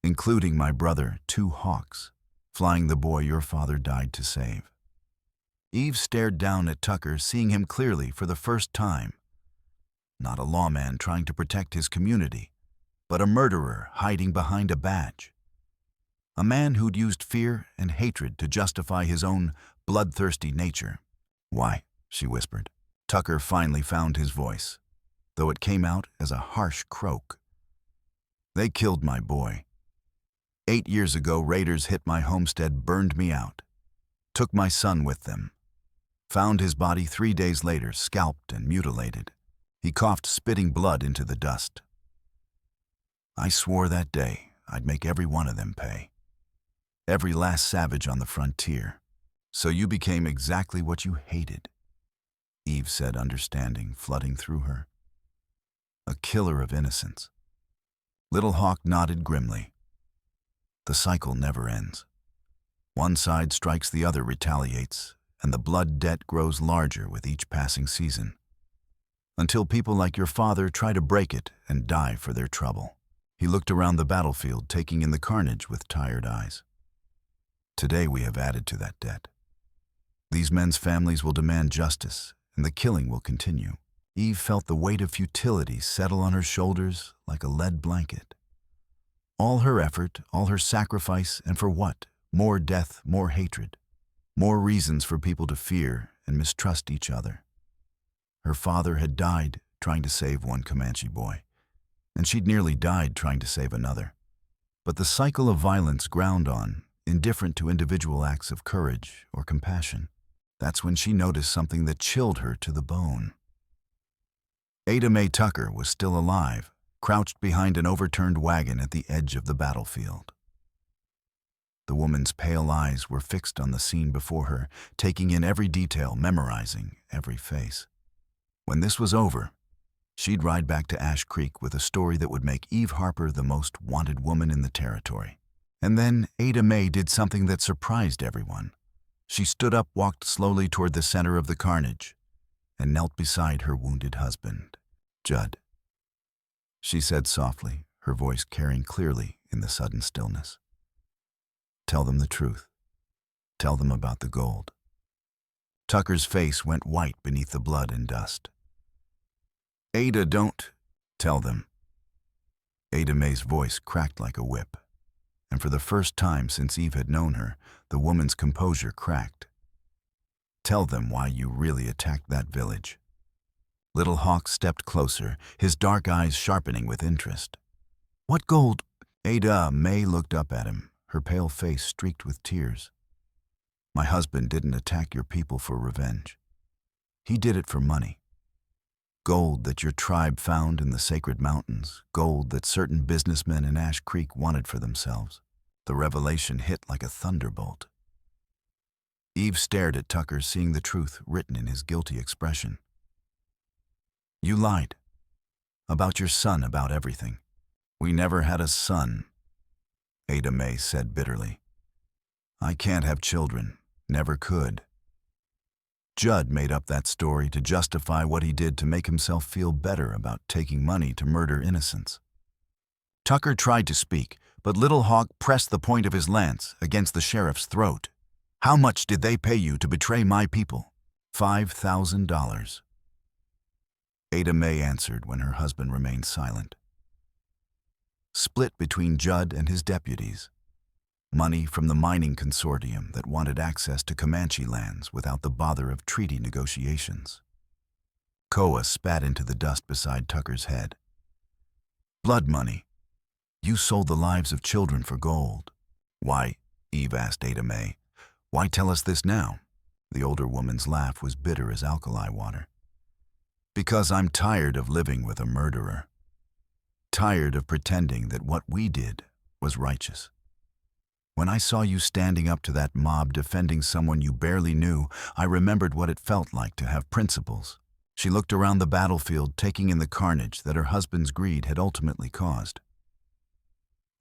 Including my brother, 2 hawks, flying the boy your father died to save. Eve stared down at Tucker, seeing him clearly for the first time. Not a lawman trying to protect his community, but a murderer hiding behind a badge. A man who'd used fear and hatred to justify his own bloodthirsty nature. "Why?" she whispered. Tucker finally found his voice, though it came out as a harsh croak. "They killed my boy. 8 years ago, raiders hit my homestead, burned me out. Took my son with them. Found his body 3 days later, scalped and mutilated." He coughed, spitting blood into the dust. "I swore that day I'd make every one of them pay. Every last savage on the frontier. So you became exactly what you hated," Eve said, understanding flooding through her. "A killer of innocence." Little Hawk nodded grimly. The cycle never ends. One side strikes, the other retaliates, and the blood debt grows larger with each passing season. Until people like your father try to break it and die for their trouble. He looked around the battlefield, taking in the carnage with tired eyes. Today we have added to that debt. These men's families will demand justice, and the killing will continue. Eve felt the weight of futility settle on her shoulders like a lead blanket. All her effort, all her sacrifice, and for what? More death, more hatred. More reasons for people to fear and mistrust each other. Her father had died trying to save one Comanche boy, and she'd nearly died trying to save another. But the cycle of violence ground on, indifferent to individual acts of courage or compassion. That's when she noticed something that chilled her to the bone. Ada Mae Tucker was still alive, crouched behind an overturned wagon at the edge of the battlefield. The woman's pale eyes were fixed on the scene before her, taking in every detail, memorizing every face. When this was over, she'd ride back to Ash Creek with a story that would make Eve Harper the most wanted woman in the territory. And then Ada Mae did something that surprised everyone. She stood up, walked slowly toward the center of the carnage, and knelt beside her wounded husband. "Judd," she said softly, her voice carrying clearly in the sudden stillness. "Tell them the truth. Tell them about the gold." Tucker's face went white beneath the blood and dust. "Ada, don't tell them." Ada Mae's voice cracked like a whip, and for the first time since Eve had known her, the woman's composure cracked. "Tell them why you really attacked that village." Little Hawk stepped closer, his dark eyes sharpening with interest. "What gold?" Ada Mae looked up at him, her pale face streaked with tears. "My husband didn't attack your people for revenge. He did it for money. Gold that your tribe found in the sacred mountains, gold that certain businessmen in Ash Creek wanted for themselves." The revelation hit like a thunderbolt. Eve stared at Tucker, seeing the truth written in his guilty expression. "You lied. About your son, about everything." "We never had a son," Ada Mae said bitterly. "I can't have children, never could." Judd made up that story to justify what he did, to make himself feel better about taking money to murder innocents. Tucker tried to speak, but Little Hawk pressed the point of his lance against the sheriff's throat. "How much did they pay you to betray my people?" $5,000. Ada Mae answered when her husband remained silent. Split between Judd and his deputies. Money from the mining consortium that wanted access to Comanche lands without the bother of treaty negotiations. Koa spat into the dust beside Tucker's head. Blood money. You sold the lives of children for gold. Why, Eve asked Ada Mae, why tell us this now? The older woman's laugh was bitter as alkali water. Because I'm tired of living with a murderer. Tired of pretending that what we did was righteous. When I saw you standing up to that mob defending someone you barely knew, I remembered what it felt like to have principles. She looked around the battlefield, taking in the carnage that her husband's greed had ultimately caused.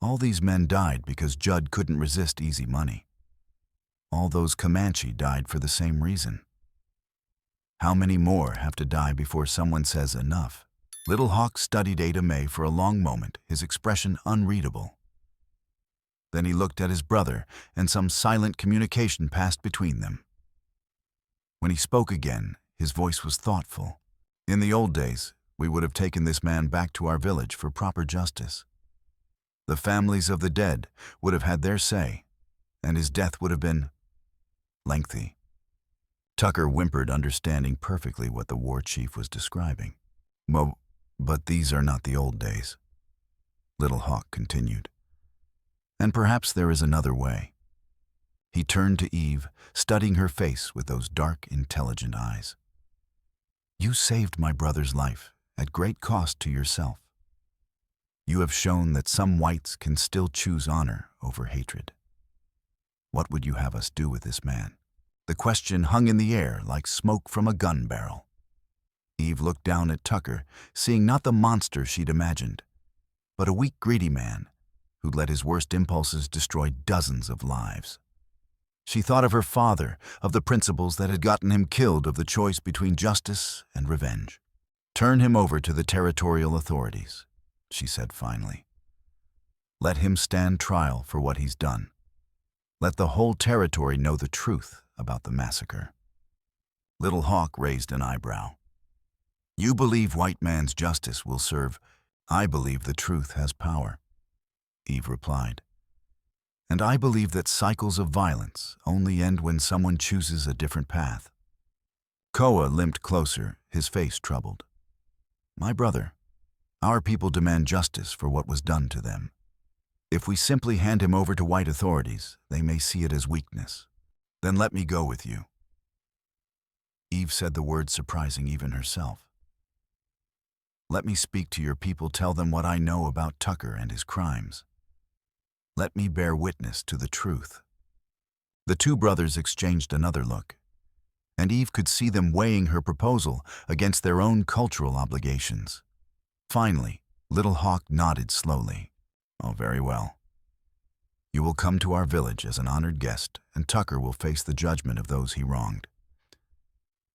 All these men died because Judd couldn't resist easy money. All those Comanche died for the same reason. How many more have to die before someone says enough? Little Hawk studied Ada Mae for a long moment, his expression unreadable. Then he looked at his brother, and some silent communication passed between them. When he spoke again, his voice was thoughtful. In the old days, we would have taken this man back to our village for proper justice. The families of the dead would have had their say, and his death would have been lengthy. Tucker whimpered, understanding perfectly what the war chief was describing. Well, but these are not the old days, Little Hawk continued. And perhaps there is another way. He turned to Eve, studying her face with those dark, intelligent eyes. You saved my brother's life at great cost to yourself. You have shown that some whites can still choose honor over hatred. What would you have us do with this man? The question hung in the air like smoke from a gun barrel. Eve looked down at Tucker, seeing not the monster she'd imagined, but a weak, greedy man who'd let his worst impulses destroy dozens of lives. She thought of her father, of the principles that had gotten him killed, of the choice between justice and revenge. Turn him over to the territorial authorities, she said finally. Let him stand trial for what he's done. Let the whole territory know the truth about the massacre. Little Hawk raised an eyebrow. You believe white man's justice will serve. I believe the truth has power, Eve replied. And I believe that cycles of violence only end when someone chooses a different path. Koa limped closer, his face troubled. My brother, our people demand justice for what was done to them. If we simply hand him over to white authorities, they may see it as weakness. Then let me go with you. Eve said the words surprising even herself. Let me speak to your people, tell them what I know about Tucker and his crimes. Let me bear witness to the truth. The two brothers exchanged another look, and Eve could see them weighing her proposal against their own cultural obligations. Finally, Little Hawk nodded slowly. Oh, very well. You will come to our village as an honored guest, and Tucker will face the judgment of those he wronged.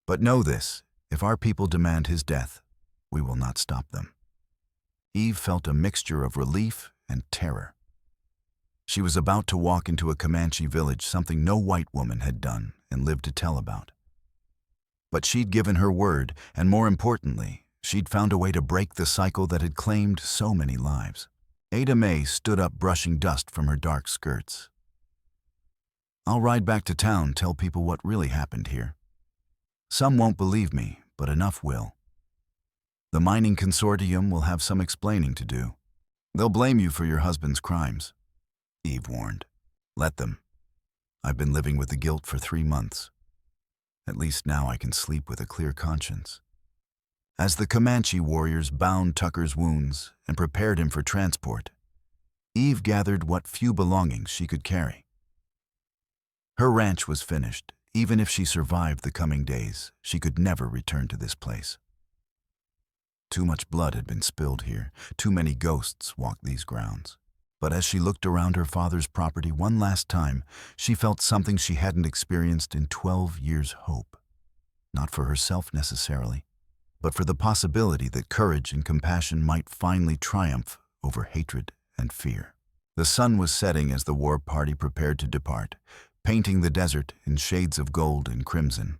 But know this, if our people demand his death, we will not stop them. Eve felt a mixture of relief and terror. She was about to walk into a Comanche village, something no white woman had done and lived to tell about. But she'd given her word, and more importantly, she'd found a way to break the cycle that had claimed so many lives. Ada Mae stood up, brushing dust from her dark skirts. I'll ride back to town, tell people what really happened here. Some won't believe me, but enough will. The mining consortium will have some explaining to do. They'll blame you for your husband's crimes, Eve warned. Let them. I've been living with the guilt for 3 months. At least now I can sleep with a clear conscience. As the Comanche warriors bound Tucker's wounds and prepared him for transport, Eve gathered what few belongings she could carry. Her ranch was finished. Even if she survived the coming days, she could never return to this place. Too much blood had been spilled here. Too many ghosts walked these grounds. But as she looked around her father's property one last time, she felt something she hadn't experienced in 12 years' hope. Not for herself necessarily, but for the possibility that courage and compassion might finally triumph over hatred and fear. The sun was setting as the war party prepared to depart, painting the desert in shades of gold and crimson.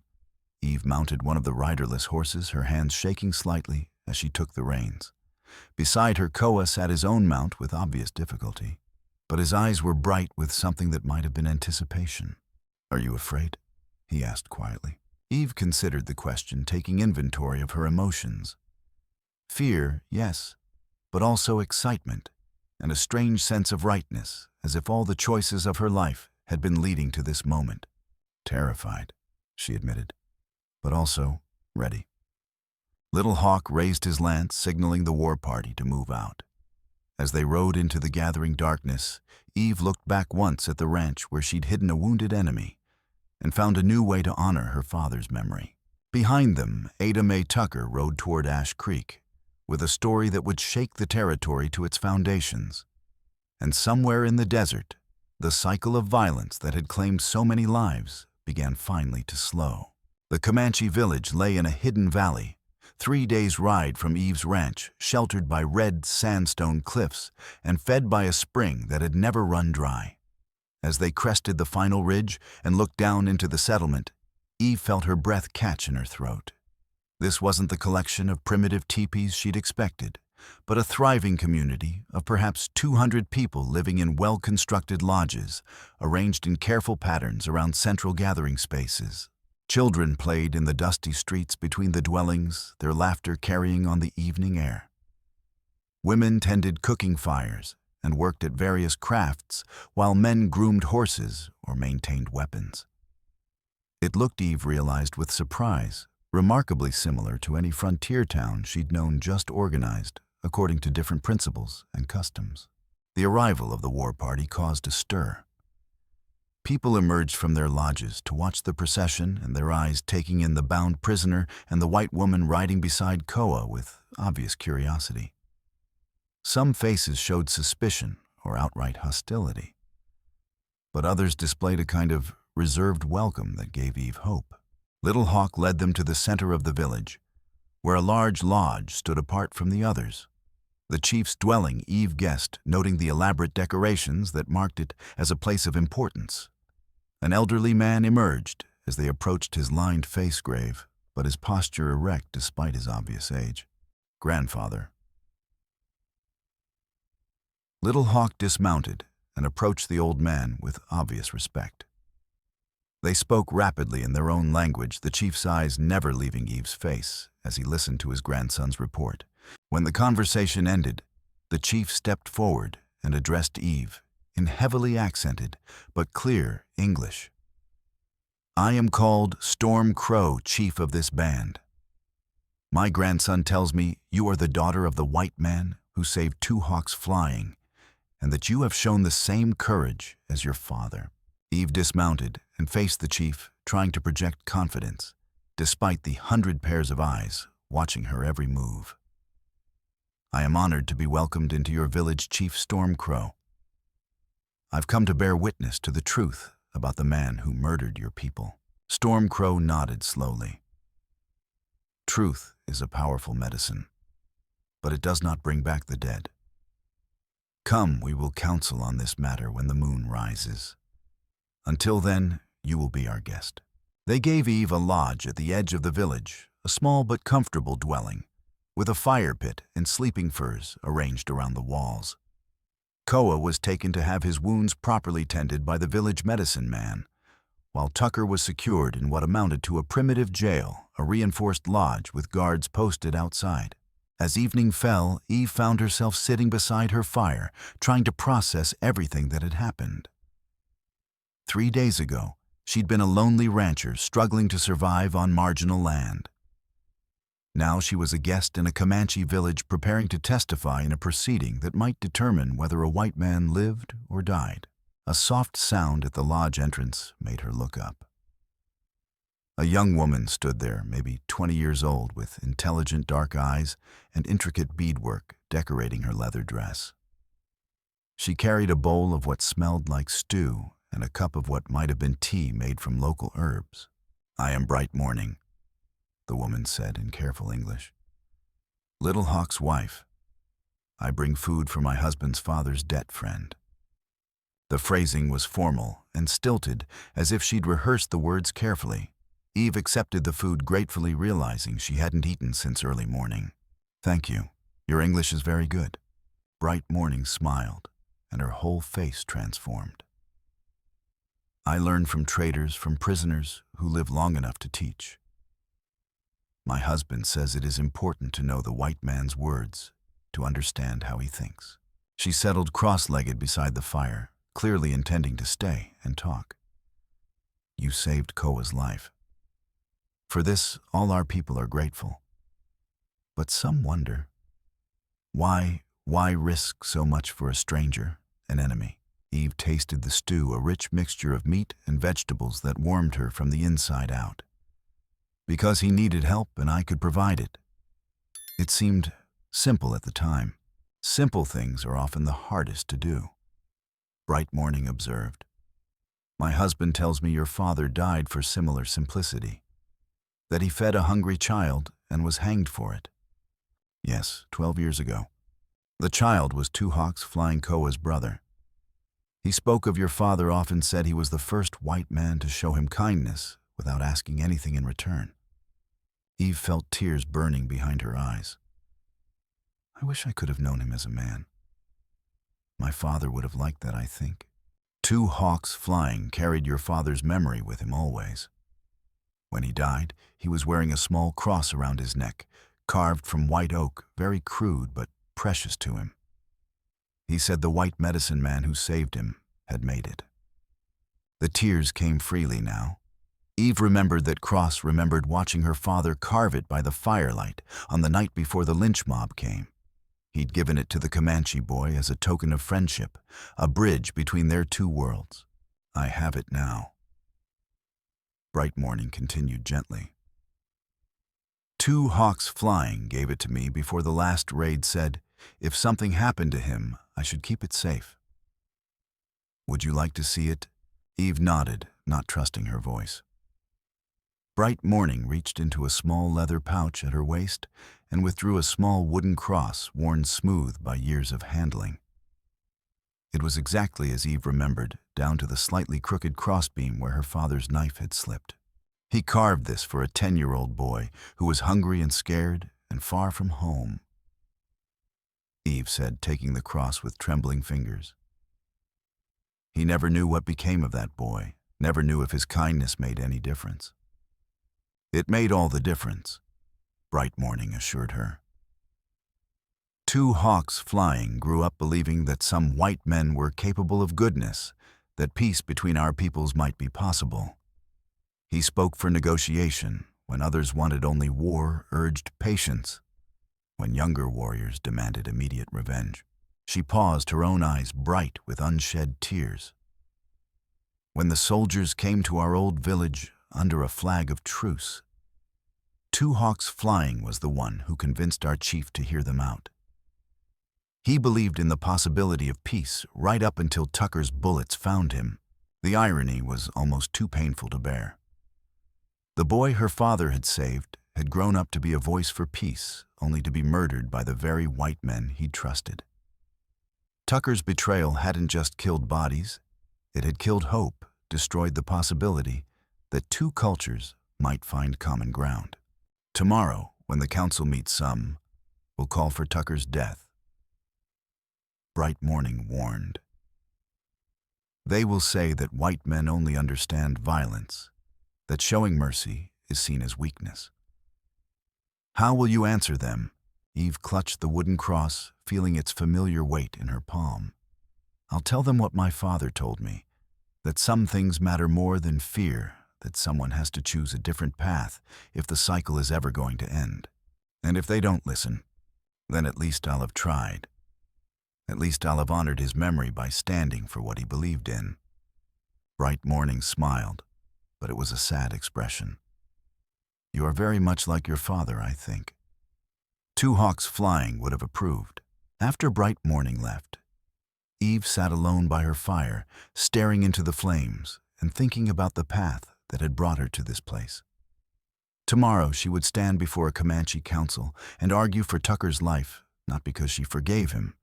Eve mounted one of the riderless horses, her hands shaking slightly as she took the reins. Beside her, Koa sat his own mount with obvious difficulty, but his eyes were bright with something that might have been anticipation. "Are you afraid?" he asked quietly. Eve considered the question, taking inventory of her emotions. Fear, yes, but also excitement, and a strange sense of rightness, as if all the choices of her life had been leading to this moment. "Terrified," she admitted, "but also ready." Little Hawk raised his lance, signaling the war party to move out. As they rode into the gathering darkness, Eve looked back once at the ranch where she'd hidden a wounded enemy and found a new way to honor her father's memory. Behind them, Ada Mae Tucker rode toward Ash Creek, with a story that would shake the territory to its foundations. And somewhere in the desert, the cycle of violence that had claimed so many lives began finally to slow. The Comanche village lay in a hidden valley, 3 days' ride from Eve's ranch, sheltered by red sandstone cliffs and fed by a spring that had never run dry. As they crested the final ridge and looked down into the settlement, Eve felt her breath catch in her throat. This wasn't the collection of primitive teepees she'd expected, but a thriving community of perhaps 200 people living in well-constructed lodges, arranged in careful patterns around central gathering spaces. Children played in the dusty streets between the dwellings, their laughter carrying on the evening air. Women tended cooking fires and worked at various crafts, while men groomed horses or maintained weapons. It looked, Eve realized with surprise, remarkably similar to any frontier town she'd known, just organized according to different principles and customs. The arrival of the war party caused a stir. People emerged from their lodges to watch the procession, and their eyes taking in the bound prisoner and the white woman riding beside Koa with obvious curiosity. Some faces showed suspicion or outright hostility, but others displayed a kind of reserved welcome that gave Eve hope. Little Hawk led them to the center of the village, where a large lodge stood apart from the others. The chief's dwelling, Eve guessed, noting the elaborate decorations that marked it as a place of importance. An elderly man emerged as they approached his lined face grave, but his posture erect despite his obvious age. "Grandfather." Little Hawk dismounted and approached the old man with obvious respect. They spoke rapidly in their own language, the chief's eyes never leaving Eve's face as he listened to his grandson's report. When the conversation ended, the chief stepped forward and addressed Eve in heavily accented but clear English. "I am called Storm Crow, chief of this band. My grandson tells me you are the daughter of the white man who saved 2 hawks flying, and that you have shown the same courage as your father." Eve dismounted and faced the chief, trying to project confidence, despite the 100 pairs of eyes watching her every move. "I am honored to be welcomed into your village, Chief Storm Crow. I've come to bear witness to the truth about the man who murdered your people." Storm Crow nodded slowly. "Truth is a powerful medicine, but it does not bring back the dead. Come, we will counsel on this matter when the moon rises. Until then, you will be our guest." They gave Eve a lodge at the edge of the village, a small but comfortable dwelling, with a fire pit and sleeping furs arranged around the walls. Koa was taken to have his wounds properly tended by the village medicine man, while Tucker was secured in what amounted to a primitive jail, a reinforced lodge with guards posted outside. As evening fell, Eve found herself sitting beside her fire, trying to process everything that had happened. 3 days ago, she'd been a lonely rancher struggling to survive on marginal land. Now she was a guest in a Comanche village, preparing to testify in a proceeding that might determine whether a white man lived or died. A soft sound at the lodge entrance made her look up. A young woman stood there, maybe 20 years old, with intelligent dark eyes and intricate beadwork decorating her leather dress. She carried a bowl of what smelled like stew and a cup of what might have been tea made from local herbs. "I am Bright Morning," the woman said in careful English. "Little Hawk's wife. I bring food for my husband's father's debt friend." The phrasing was formal and stilted, as if she'd rehearsed the words carefully. Eve accepted the food gratefully, realizing she hadn't eaten since early morning. "Thank you. Your English is very good." Bright Morning smiled, and her whole face transformed. "I learn from traders, from prisoners who live long enough to teach. My husband says it is important to know the white man's words, to understand how he thinks." She settled cross-legged beside the fire, clearly intending to stay and talk. "You saved Koa's life. For this, all our people are grateful. But some wonder, why risk so much for a stranger, an enemy?" Eve tasted the stew, a rich mixture of meat and vegetables that warmed her from the inside out. "Because he needed help and I could provide it." It seemed simple at the time. Simple things are often the hardest to do. Bright Morning observed. "My husband tells me your father died for similar simplicity. That he fed a hungry child and was hanged for it." "Yes, 12 years ago. The child was Two Hawks Flying Koa's brother. He spoke of your father, often said he was the first white man to show him kindness without asking anything in return." Eve felt tears burning behind her eyes. "I wish I could have known him as a man. My father would have liked that, I think." Two Hawks Flying carried your father's memory with him always. When he died, he was wearing a small cross around his neck, carved from white oak, very crude but precious to him. He said the white medicine man who saved him had made it." The tears came freely now. Eve remembered that Cross remembered watching her father carve it by the firelight on the night before the lynch mob came. He'd given it to the Comanche boy as a token of friendship, a bridge between their two worlds. "I have it now." Bright Morning continued gently. "Two Hawks Flying gave it to me before the last raid said, if something happened to him, I should keep it safe. Would you like to see it?" Eve nodded, not trusting her voice. Bright Morning reached into a small leather pouch at her waist and withdrew a small wooden cross worn smooth by years of handling. It was exactly as Eve remembered, down to the slightly crooked crossbeam where her father's knife had slipped. He carved this for a 10-year-old boy who was hungry and scared and far from home. Eve said, taking the cross with trembling fingers. "He never knew what became of that boy, never knew if his kindness made any difference." "It made all the difference," Bright Morning assured her. Two Hawks Flying grew up believing that some white men were capable of goodness, that peace between our peoples might be possible. He spoke for negotiation when others wanted only war, urged patience, when younger warriors demanded immediate revenge. She paused, her own eyes bright with unshed tears. "When the soldiers came to our old village under a flag of truce, Two Hawks Flying was the one who convinced our chief to hear them out. He believed in the possibility of peace right up until Tucker's bullets found him. The irony was almost too painful to bear. The boy her father had saved had grown up to be a voice for peace, only to be murdered by the very white men he'd trusted. Tucker's betrayal hadn't just killed bodies, it had killed hope, destroyed the possibility that two cultures might find common ground. Tomorrow, when the council meets, some will call for Tucker's death," Bright Morning warned. "They will say that white men only understand violence, that showing mercy is seen as weakness." "How will you answer them?" Eve clutched the wooden cross, feeling its familiar weight in her palm. "I'll tell them what my father told me, that some things matter more than fear, that someone has to choose a different path if the cycle is ever going to end. And if they don't listen, then at least I'll have tried. At least I'll have honored his memory by standing for what he believed in." Bright Morning smiled, but it was a sad expression. "You are very much like your father, I think." Two Hawks Flying would have approved. After Bright Morning left, Eve sat alone by her fire, staring into the flames and thinking about the path that had brought her to this place. Tomorrow she would stand before a Comanche council and argue for Tucker's life, not because she forgave him,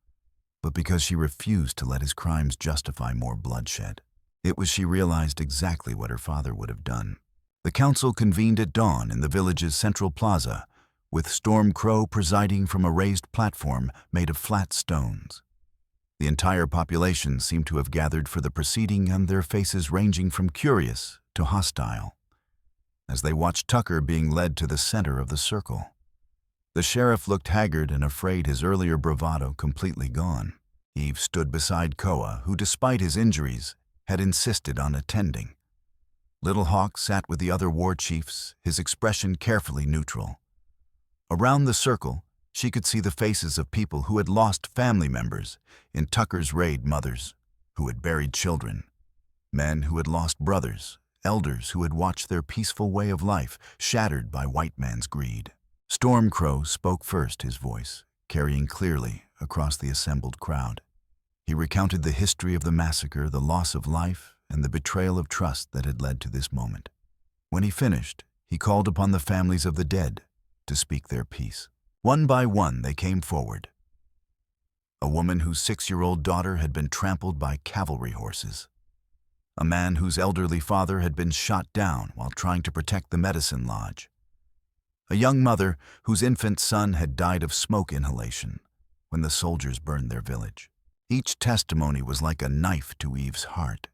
but because she refused to let his crimes justify more bloodshed. It was, she realized, exactly what her father would have done. The council convened at dawn in the village's central plaza, with Storm Crow presiding from a raised platform made of flat stones. The entire population seemed to have gathered for the proceeding, and their faces ranging from curious to hostile, as they watched Tucker being led to the center of the circle. The sheriff looked haggard and afraid, his earlier bravado completely gone. Eve stood beside Koa, who, despite his injuries, had insisted on attending. Little Hawk sat with the other war chiefs, his expression carefully neutral. Around the circle, she could see the faces of people who had lost family members in Tucker's raid, mothers who had buried children, men who had lost brothers, elders who had watched their peaceful way of life shattered by white man's greed. Storm Crow spoke first, his voice carrying clearly across the assembled crowd. He recounted the history of the massacre, the loss of life, and the betrayal of trust that had led to this moment. When he finished, he called upon the families of the dead to speak their piece. One by one, they came forward. A woman whose 6-year-old daughter had been trampled by cavalry horses. A man whose elderly father had been shot down while trying to protect the medicine lodge. A young mother whose infant son had died of smoke inhalation when the soldiers burned their village. Each testimony was like a knife to Eve's heart.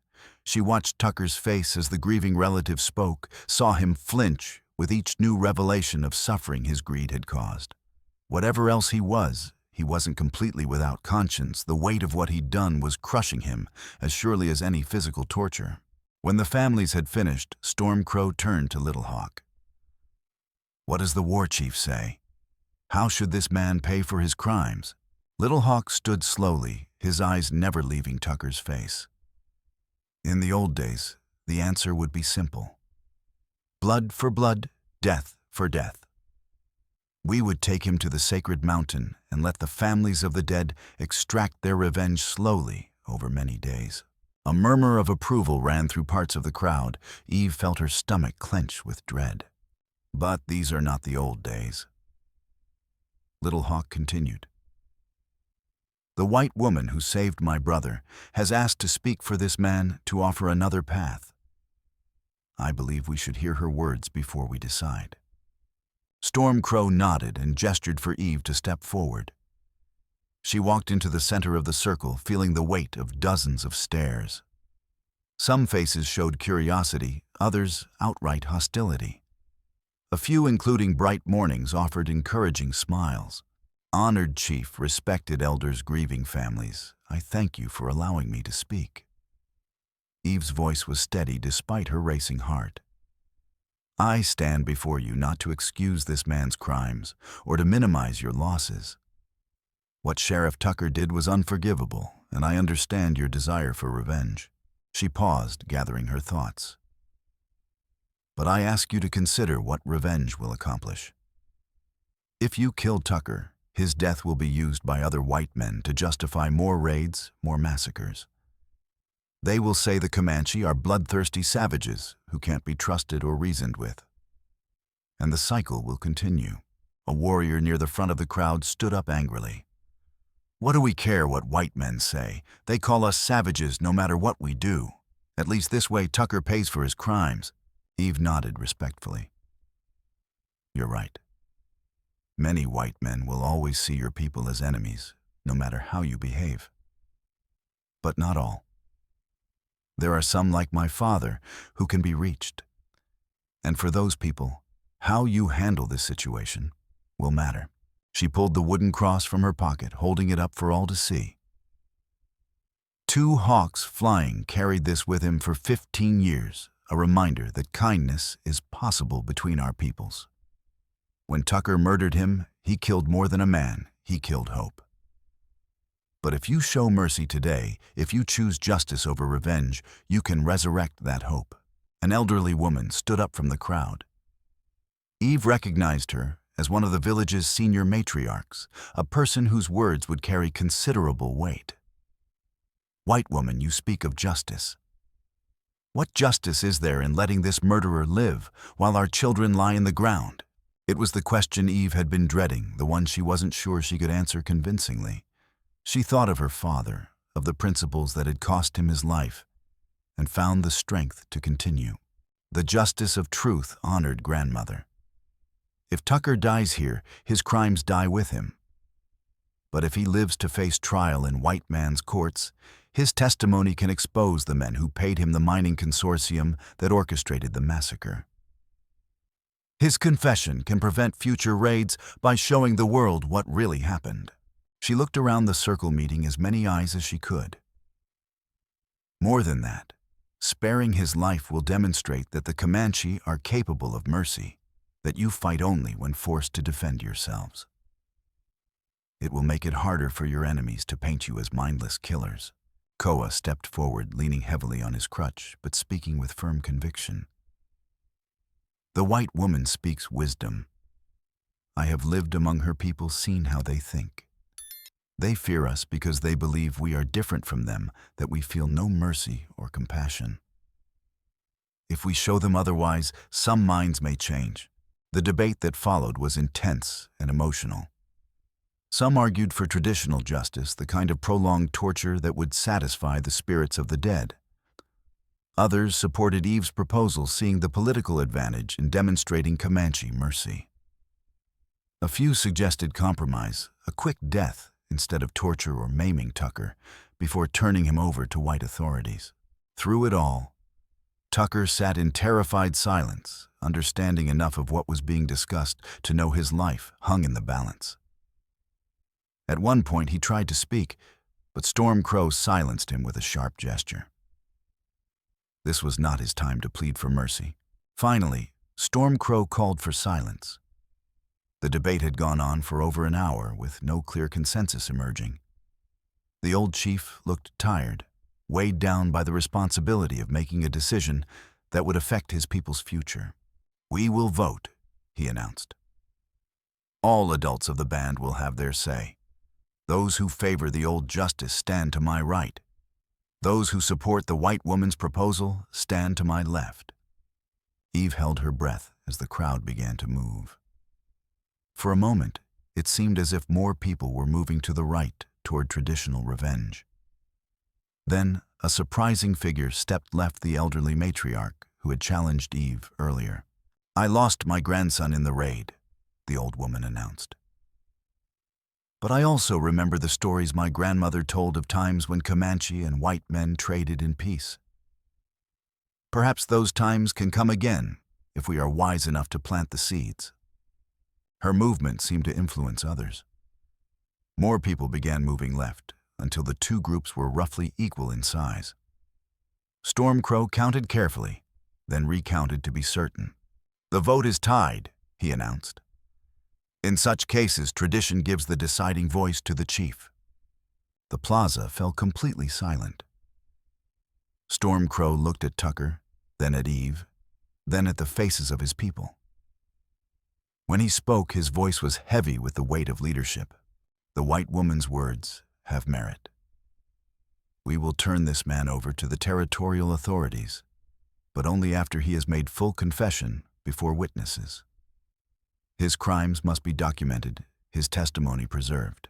She watched Tucker's face as the grieving relative spoke, saw him flinch with each new revelation of suffering his greed had caused. Whatever else he wasn't completely without conscience. The weight of what he'd done was crushing him as surely as any physical torture. When the families had finished, Storm Crow turned to Little Hawk. "What does the war chief say? How should this man pay for his crimes?" Little Hawk stood slowly, his eyes never leaving Tucker's face. In the old days, the answer would be simple. Blood for blood, death for death. We would take him to the sacred mountain and let the families of the dead extract their revenge slowly over many days. A murmur of approval ran through parts of the crowd. Eve felt her stomach clench with dread. But these are not the old days. Little Hawk continued. The white woman who saved my brother has asked to speak for this man, to offer another path. I believe we should hear her words before we decide. Storm Crow nodded and gestured for Eve to step forward. She walked into the center of the circle, feeling the weight of dozens of stares. Some faces showed curiosity, others outright hostility. A few, including Bright Mornings, offered encouraging smiles. Honored Chief, respected elders, grieving families, I thank you for allowing me to speak. Eve's voice was steady despite her racing heart. I stand before you not to excuse this man's crimes or to minimize your losses. What Sheriff Tucker did was unforgivable, and I understand your desire for revenge. She paused, gathering her thoughts. But I ask you to consider what revenge will accomplish. If you kill Tucker, his death will be used by other white men to justify more raids, more massacres. They will say the Comanche are bloodthirsty savages who can't be trusted or reasoned with. And the cycle will continue. A warrior near the front of the crowd stood up angrily. What do we care what white men say? They call us savages no matter what we do. At least this way Tucker pays for his crimes. Eve nodded respectfully. You're right. Many white men will always see your people as enemies, no matter how you behave. But not all. There are some, like my father, who can be reached. And for those people, how you handle this situation will matter. She pulled the wooden cross from her pocket, holding it up for all to see. 2 hawks flying carried this with him for 15 years, a reminder that kindness is possible between our peoples. When Tucker murdered him, he killed more than a man, he killed hope. But if you show mercy today, if you choose justice over revenge, you can resurrect that hope. An elderly woman stood up from the crowd. Eve recognized her as one of the village's senior matriarchs, a person whose words would carry considerable weight. White woman, you speak of justice. What justice is there in letting this murderer live while our children lie in the ground? It was the question Eve had been dreading, the one she wasn't sure she could answer convincingly. She thought of her father, of the principles that had cost him his life, and found the strength to continue. The justice of truth honored grandmother. If Tucker dies here, his crimes die with him. But if he lives to face trial in white man's courts, his testimony can expose the men who paid him the mining consortium that orchestrated the massacre. His confession can prevent future raids by showing the world what really happened. She looked around the circle meeting as many eyes as she could. More than that, sparing his life will demonstrate that the Comanche are capable of mercy, that you fight only when forced to defend yourselves. It will make it harder for your enemies to paint you as mindless killers. Koa stepped forward, leaning heavily on his crutch, but speaking with firm conviction. The white woman speaks wisdom. I have lived among her people, seen how they think. They fear us because they believe we are different from them, that we feel no mercy or compassion. If we show them otherwise, some minds may change. The debate that followed was intense and emotional. Some argued for traditional justice, the kind of prolonged torture that would satisfy the spirits of the dead. Others supported Eve's proposal, seeing the political advantage in demonstrating Comanche mercy. A few suggested compromise, a quick death instead of torture or maiming Tucker, before turning him over to white authorities. Through it all, Tucker sat in terrified silence, understanding enough of what was being discussed to know his life hung in the balance. At one point he tried to speak, but Storm Crow silenced him with a sharp gesture. This was not his time to plead for mercy. Finally, Storm Crow called for silence. The debate had gone on for over an hour, with no clear consensus emerging. The old chief looked tired, weighed down by the responsibility of making a decision that would affect his people's future. "We will vote," he announced. "All adults of the band will have their say. Those who favor the old justice stand to my right. Those who support the white woman's proposal stand to my left." Eve held her breath as the crowd began to move. For a moment, it seemed as if more people were moving to the right toward traditional revenge. Then, a surprising figure stepped left, the elderly matriarch who had challenged Eve earlier. "I lost my grandson in the raid," the old woman announced. "But I also remember the stories my grandmother told of times when Comanche and white men traded in peace. Perhaps those times can come again if we are wise enough to plant the seeds." Her movement seemed to influence others. More people began moving left until the two groups were roughly equal in size. Storm Crow counted carefully, then recounted to be certain. "The vote is tied," he announced. "In such cases, tradition gives the deciding voice to the chief." The plaza fell completely silent. Storm Crow looked at Tucker, then at Eve, then at the faces of his people. When he spoke, his voice was heavy with the weight of leadership. The white woman's words have merit. "We will turn this man over to the territorial authorities, but only after he has made full confession before witnesses. His crimes must be documented, his testimony preserved.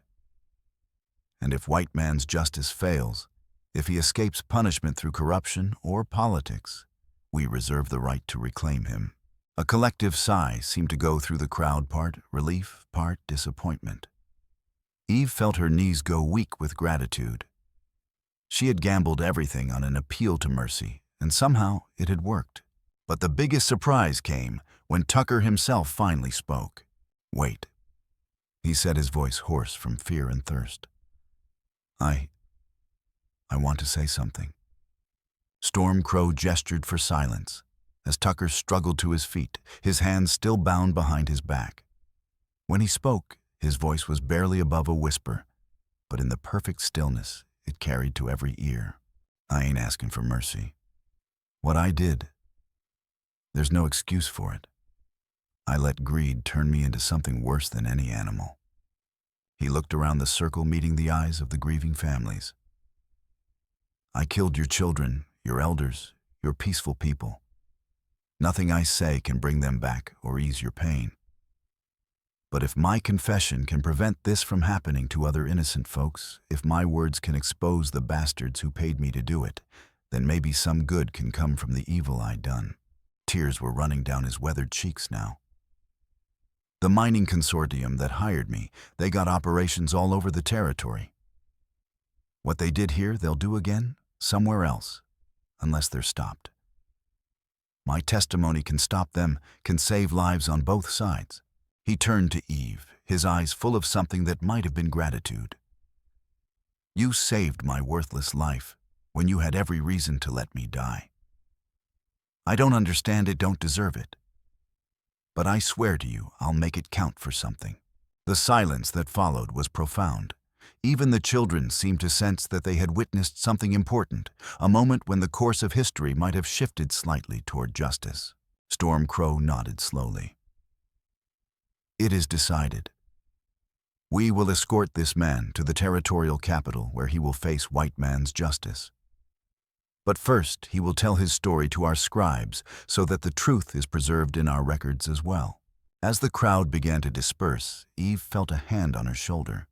And if white man's justice fails, if he escapes punishment through corruption or politics, we reserve the right to reclaim him." A collective sigh seemed to go through the crowd, part relief, part disappointment. Eve felt her knees go weak with gratitude. She had gambled everything on an appeal to mercy, and somehow it had worked. But the biggest surprise came when Tucker himself finally spoke. "Wait," he said, his voice hoarse from fear and thirst. I want to say something." Storm Crow gestured for silence as Tucker struggled to his feet, his hands still bound behind his back. When he spoke, his voice was barely above a whisper, but in the perfect stillness, it carried to every ear. "I ain't asking for mercy. What I did, there's no excuse for it. I let greed turn me into something worse than any animal." He looked around the circle, meeting the eyes of the grieving families. "I killed your children, your elders, your peaceful people. Nothing I say can bring them back or ease your pain. But if my confession can prevent this from happening to other innocent folks, if my words can expose the bastards who paid me to do it, then maybe some good can come from the evil I done." Tears were running down his weathered cheeks now. The mining consortium that hired me, they got operations all over the territory. What they did here, they'll do again, somewhere else, unless they're stopped. My testimony can stop them, can save lives on both sides. He turned to Eve, his eyes full of something that might have been gratitude. You saved my worthless life when you had every reason to let me die. I don't understand it, don't deserve it. But I swear to you, I'll make it count for something. The silence that followed was profound. Even the children seemed to sense that they had witnessed something important, a moment when the course of history might have shifted slightly toward justice. Storm Crow nodded slowly. It is decided. We will escort this man to the territorial capital where he will face white man's justice. But first, he will tell his story to our scribes so that the truth is preserved in our records as well. As the crowd began to disperse, Eve felt a hand on her shoulder.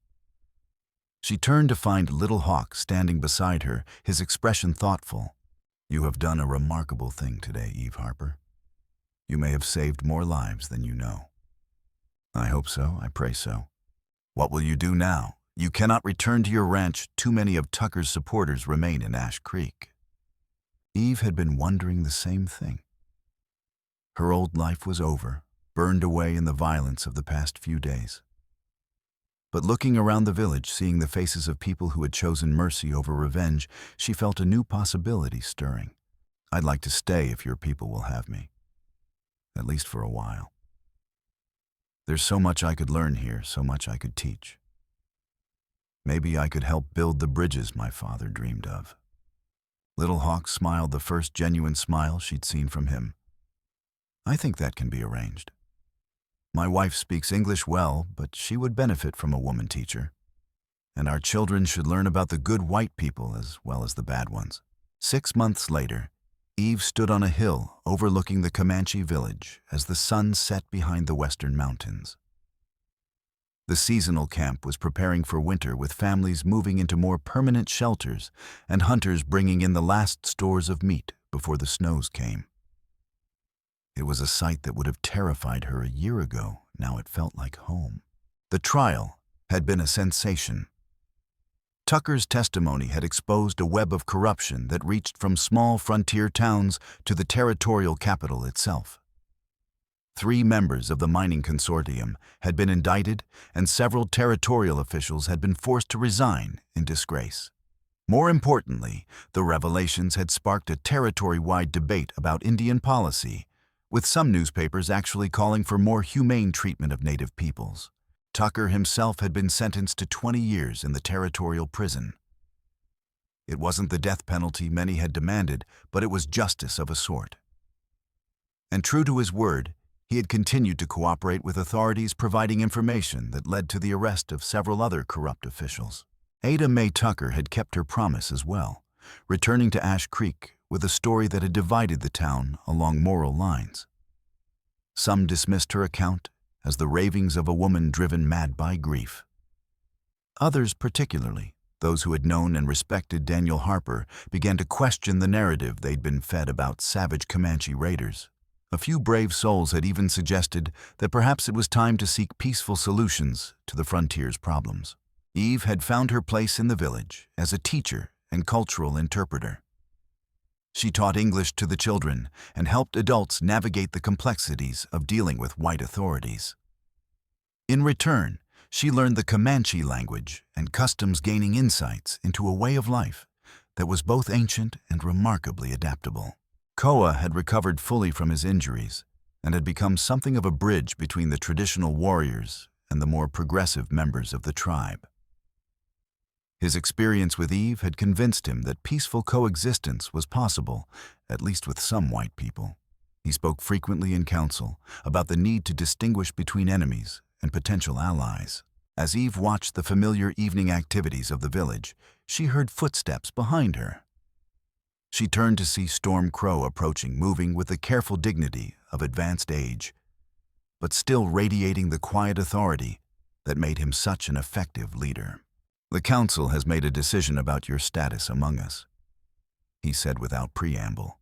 She turned to find Little Hawk standing beside her, his expression thoughtful. You have done a remarkable thing today, Eve Harper. You may have saved more lives than you know. I hope so, I pray so. What will you do now? You cannot return to your ranch. Too many of Tucker's supporters remain in Ash Creek. Eve had been wondering the same thing. Her old life was over, burned away in the violence of the past few days. But looking around the village, seeing the faces of people who had chosen mercy over revenge, she felt a new possibility stirring. I'd like to stay if your people will have me. At least for a while. There's so much I could learn here, so much I could teach. Maybe I could help build the bridges my father dreamed of. Little Hawk smiled, the first genuine smile she'd seen from him. I think that can be arranged. My wife speaks English well, but she would benefit from a woman teacher. And our children should learn about the good white people as well as the bad ones. 6 months later, Eve stood on a hill overlooking the Comanche village as the sun set behind the western mountains. The seasonal camp was preparing for winter, with families moving into more permanent shelters and hunters bringing in the last stores of meat before the snows came. It was a sight that would have terrified her a year ago. Now it felt like home. The trial had been a sensation. Tucker's testimony had exposed a web of corruption that reached from small frontier towns to the territorial capital itself. 3 members of the mining consortium had been indicted, and several territorial officials had been forced to resign in disgrace. More importantly, the revelations had sparked a territory-wide debate about Indian policy, with some newspapers actually calling for more humane treatment of native peoples. Tucker himself had been sentenced to 20 years in the territorial prison. It wasn't the death penalty many had demanded, but it was justice of a sort. And true to his word, he had continued to cooperate with authorities, providing information that led to the arrest of several other corrupt officials. Ada Mae Tucker had kept her promise as well, returning to Ash Creek with a story that had divided the town along moral lines. Some dismissed her account as the ravings of a woman driven mad by grief. Others, particularly those who had known and respected Daniel Harper, began to question the narrative they'd been fed about savage Comanche raiders. A few brave souls had even suggested that perhaps it was time to seek peaceful solutions to the frontier's problems. Eve had found her place in the village as a teacher and cultural interpreter. She taught English to the children and helped adults navigate the complexities of dealing with white authorities. In return, she learned the Comanche language and customs, gaining insights into a way of life that was both ancient and remarkably adaptable. Koa had recovered fully from his injuries and had become something of a bridge between the traditional warriors and the more progressive members of the tribe. His experience with Eve had convinced him that peaceful coexistence was possible, at least with some white people. He spoke frequently in council about the need to distinguish between enemies and potential allies. As Eve watched the familiar evening activities of the village, she heard footsteps behind her. She turned to see Storm Crow approaching, moving with the careful dignity of advanced age, but still radiating the quiet authority that made him such an effective leader. The council has made a decision about your status among us, he said without preamble.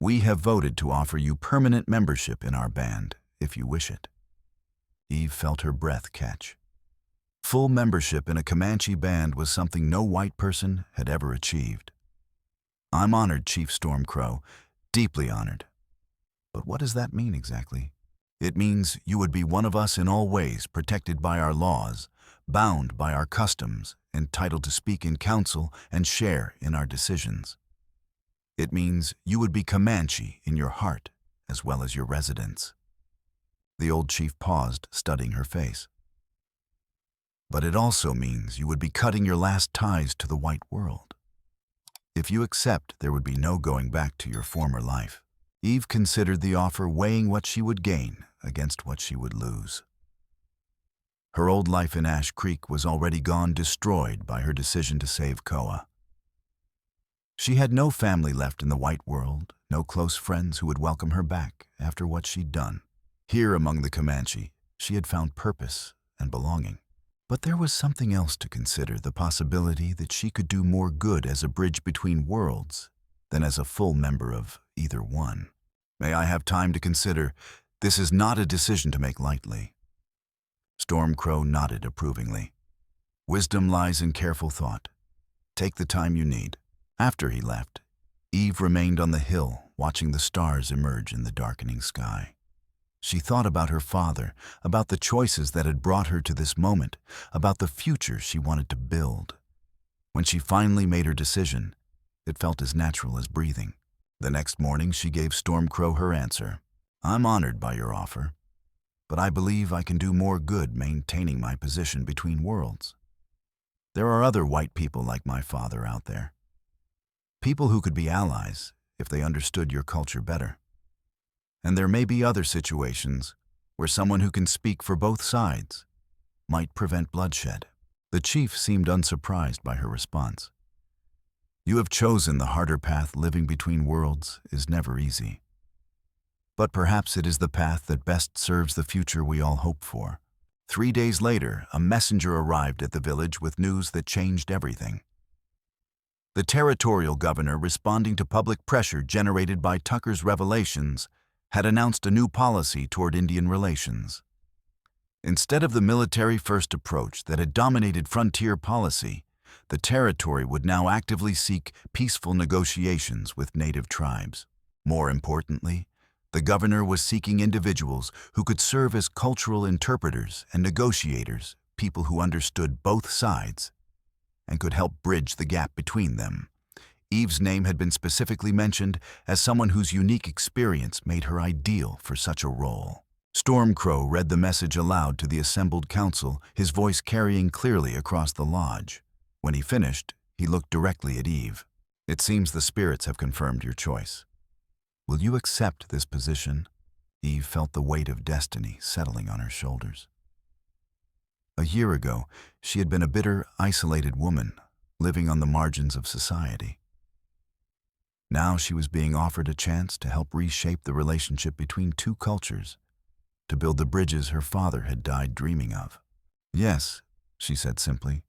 We have voted to offer you permanent membership in our band, if you wish it. Eve felt her breath catch. Full membership in a Comanche band was something no white person had ever achieved. I'm honored, Chief Stormcrow, deeply honored. But what does that mean exactly? It means you would be one of us in all ways, protected by our laws, bound by our customs, entitled to speak in council and share in our decisions. It means you would be Comanche in your heart as well as your residence. The old chief paused, studying her face. But it also means you would be cutting your last ties to the white world. If you accept, there would be no going back to your former life. Eve considered the offer, weighing what she would gain against what she would lose. Her old life in Ash Creek was already gone, destroyed by her decision to save Koa. She had no family left in the white world, no close friends who would welcome her back after what she'd done. Here among the Comanche, she had found purpose and belonging. But there was something else to consider, the possibility that she could do more good as a bridge between worlds than as a full member of either one. May I have time to consider? This is not a decision to make lightly. Stormcrow nodded approvingly. Wisdom lies in careful thought. Take the time you need. After he left, Eve remained on the hill, watching the stars emerge in the darkening sky. She thought about her father, about the choices that had brought her to this moment, about the future she wanted to build. When she finally made her decision, it felt as natural as breathing. The next morning, she gave Stormcrow her answer. I'm honored by your offer, but I believe I can do more good maintaining my position between worlds. There are other white people like my father out there. People who could be allies if they understood your culture better. And there may be other situations where someone who can speak for both sides might prevent bloodshed. The chief seemed unsurprised by her response. You have chosen the harder path. Living between worlds is never easy. But perhaps it is the path that best serves the future we all hope for. 3 days later, a messenger arrived at the village with news that changed everything. The territorial governor, responding to public pressure generated by Tucker's revelations, had announced a new policy toward Indian relations. Instead of the military-first approach that had dominated frontier policy, the territory would now actively seek peaceful negotiations with native tribes. More importantly, the governor was seeking individuals who could serve as cultural interpreters and negotiators, people who understood both sides and could help bridge the gap between them. Eve's name had been specifically mentioned as someone whose unique experience made her ideal for such a role. Stormcrow read the message aloud to the assembled council, his voice carrying clearly across the lodge. When he finished, he looked directly at Eve. It seems the spirits have confirmed your choice. Will you accept this position? Eve felt the weight of destiny settling on her shoulders. A year ago, she had been a bitter, isolated woman, living on the margins of society. Now she was being offered a chance to help reshape the relationship between two cultures, to build the bridges her father had died dreaming of. Yes, she said simply.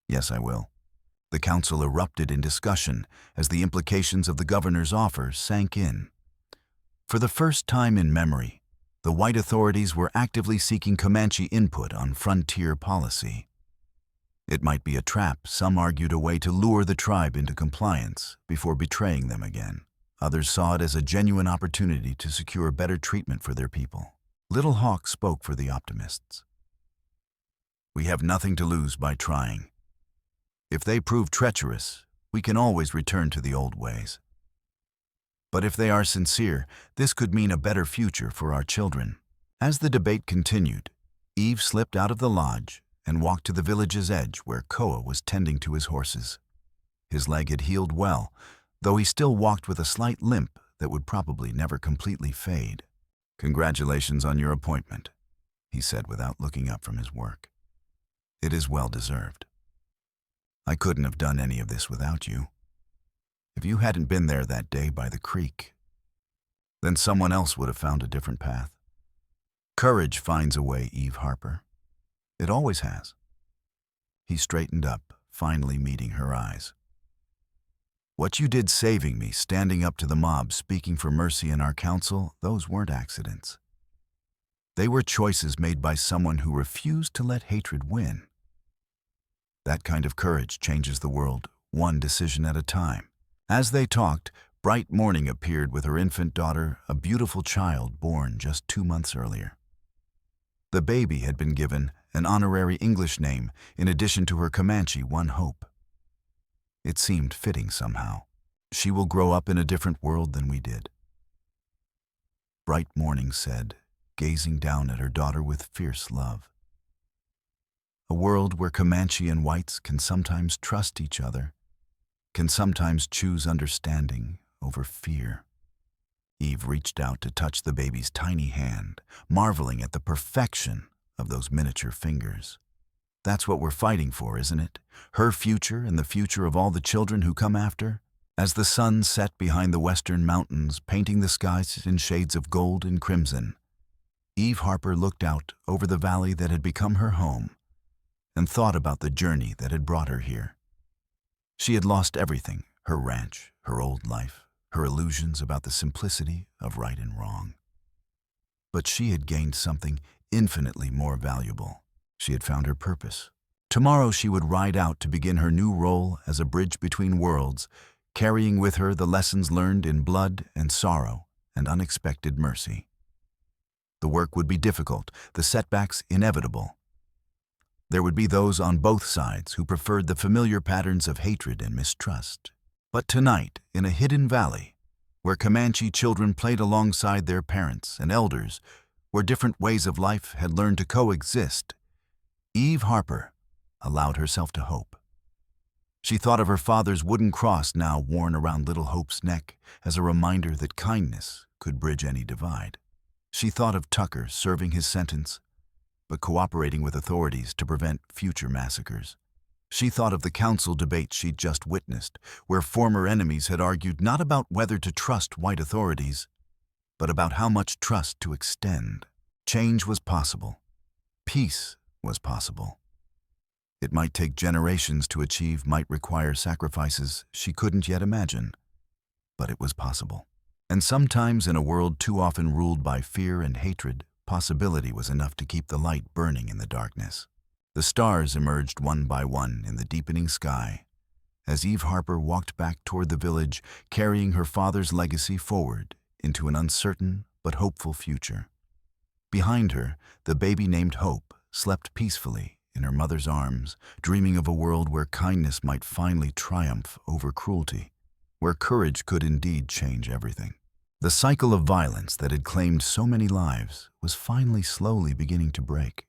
Yes, I will. The council erupted in discussion as the implications of the governor's offer sank in. For the first time in memory, the white authorities were actively seeking Comanche input on frontier policy. It might be a trap. Some argued a way to lure the tribe into compliance before betraying them again. Others saw it as a genuine opportunity to secure better treatment for their people. Little Hawk spoke for the optimists. We have nothing to lose by trying. If they prove treacherous, we can always return to the old ways. But if they are sincere, this could mean a better future for our children. As the debate continued, Eve slipped out of the lodge and walked to the village's edge where Koa was tending to his horses. His leg had healed well, though he still walked with a slight limp that would probably never completely fade. Congratulations on your appointment, he said without looking up from his work. It is well deserved. I couldn't have done any of this without you. If you hadn't been there that day by the creek, then someone else would have found a different path. Courage finds a way, Eve Harper. It always has. He straightened up, finally meeting her eyes. What you did saving me, standing up to the mob, speaking for mercy in our council, those weren't accidents. They were choices made by someone who refused to let hatred win. That kind of courage changes the world, one decision at a time. As they talked, bright morning appeared with her infant daughter, a beautiful child born just 2 months earlier. The baby had been given an honorary English name in addition to her Comanche one, Hope. It seemed fitting somehow. She will grow up in a different world than we did. Bright morning said, gazing down at her daughter with fierce love. A world where Comanche and whites can sometimes trust each other, can sometimes choose understanding over fear. Eve reached out to touch the baby's tiny hand, marveling at the perfection of those miniature fingers. That's what we're fighting for, isn't it? Her future and the future of all the children who come after? As the sun set behind the western mountains, painting the skies in shades of gold and crimson, Eve Harper looked out over the valley that had become her home and thought about the journey that had brought her here. She had lost everything, her ranch, her old life, her illusions about the simplicity of right and wrong. But she had gained something infinitely more valuable. She had found her purpose. Tomorrow she would ride out to begin her new role as a bridge between worlds, carrying with her the lessons learned in blood and sorrow and unexpected mercy. The work would be difficult, the setbacks inevitable. There would be those on both sides who preferred the familiar patterns of hatred and mistrust. But tonight, in a hidden valley, where Comanche children played alongside their parents and elders, where different ways of life had learned to coexist, Eve Harper allowed herself to hope. She thought of her father's wooden cross now worn around little Hope's neck as a reminder that kindness could bridge any divide. She thought of Tucker serving his sentence, but cooperating with authorities to prevent future massacres. She thought of the council debate she'd just witnessed, where former enemies had argued not about whether to trust white authorities, but about how much trust to extend. Change was possible. Peace was possible. It might take generations to achieve, might require sacrifices she couldn't yet imagine, but it was possible. And sometimes in a world too often ruled by fear and hatred, possibility was enough to keep the light burning in the darkness. The stars emerged one by one in the deepening sky as Eve Harper walked back toward the village, carrying her father's legacy forward into an uncertain but hopeful future. Behind her, the baby named Hope slept peacefully in her mother's arms, dreaming of a world where kindness might finally triumph over cruelty, where courage could indeed change everything. The cycle of violence that had claimed so many lives was finally slowly beginning to break.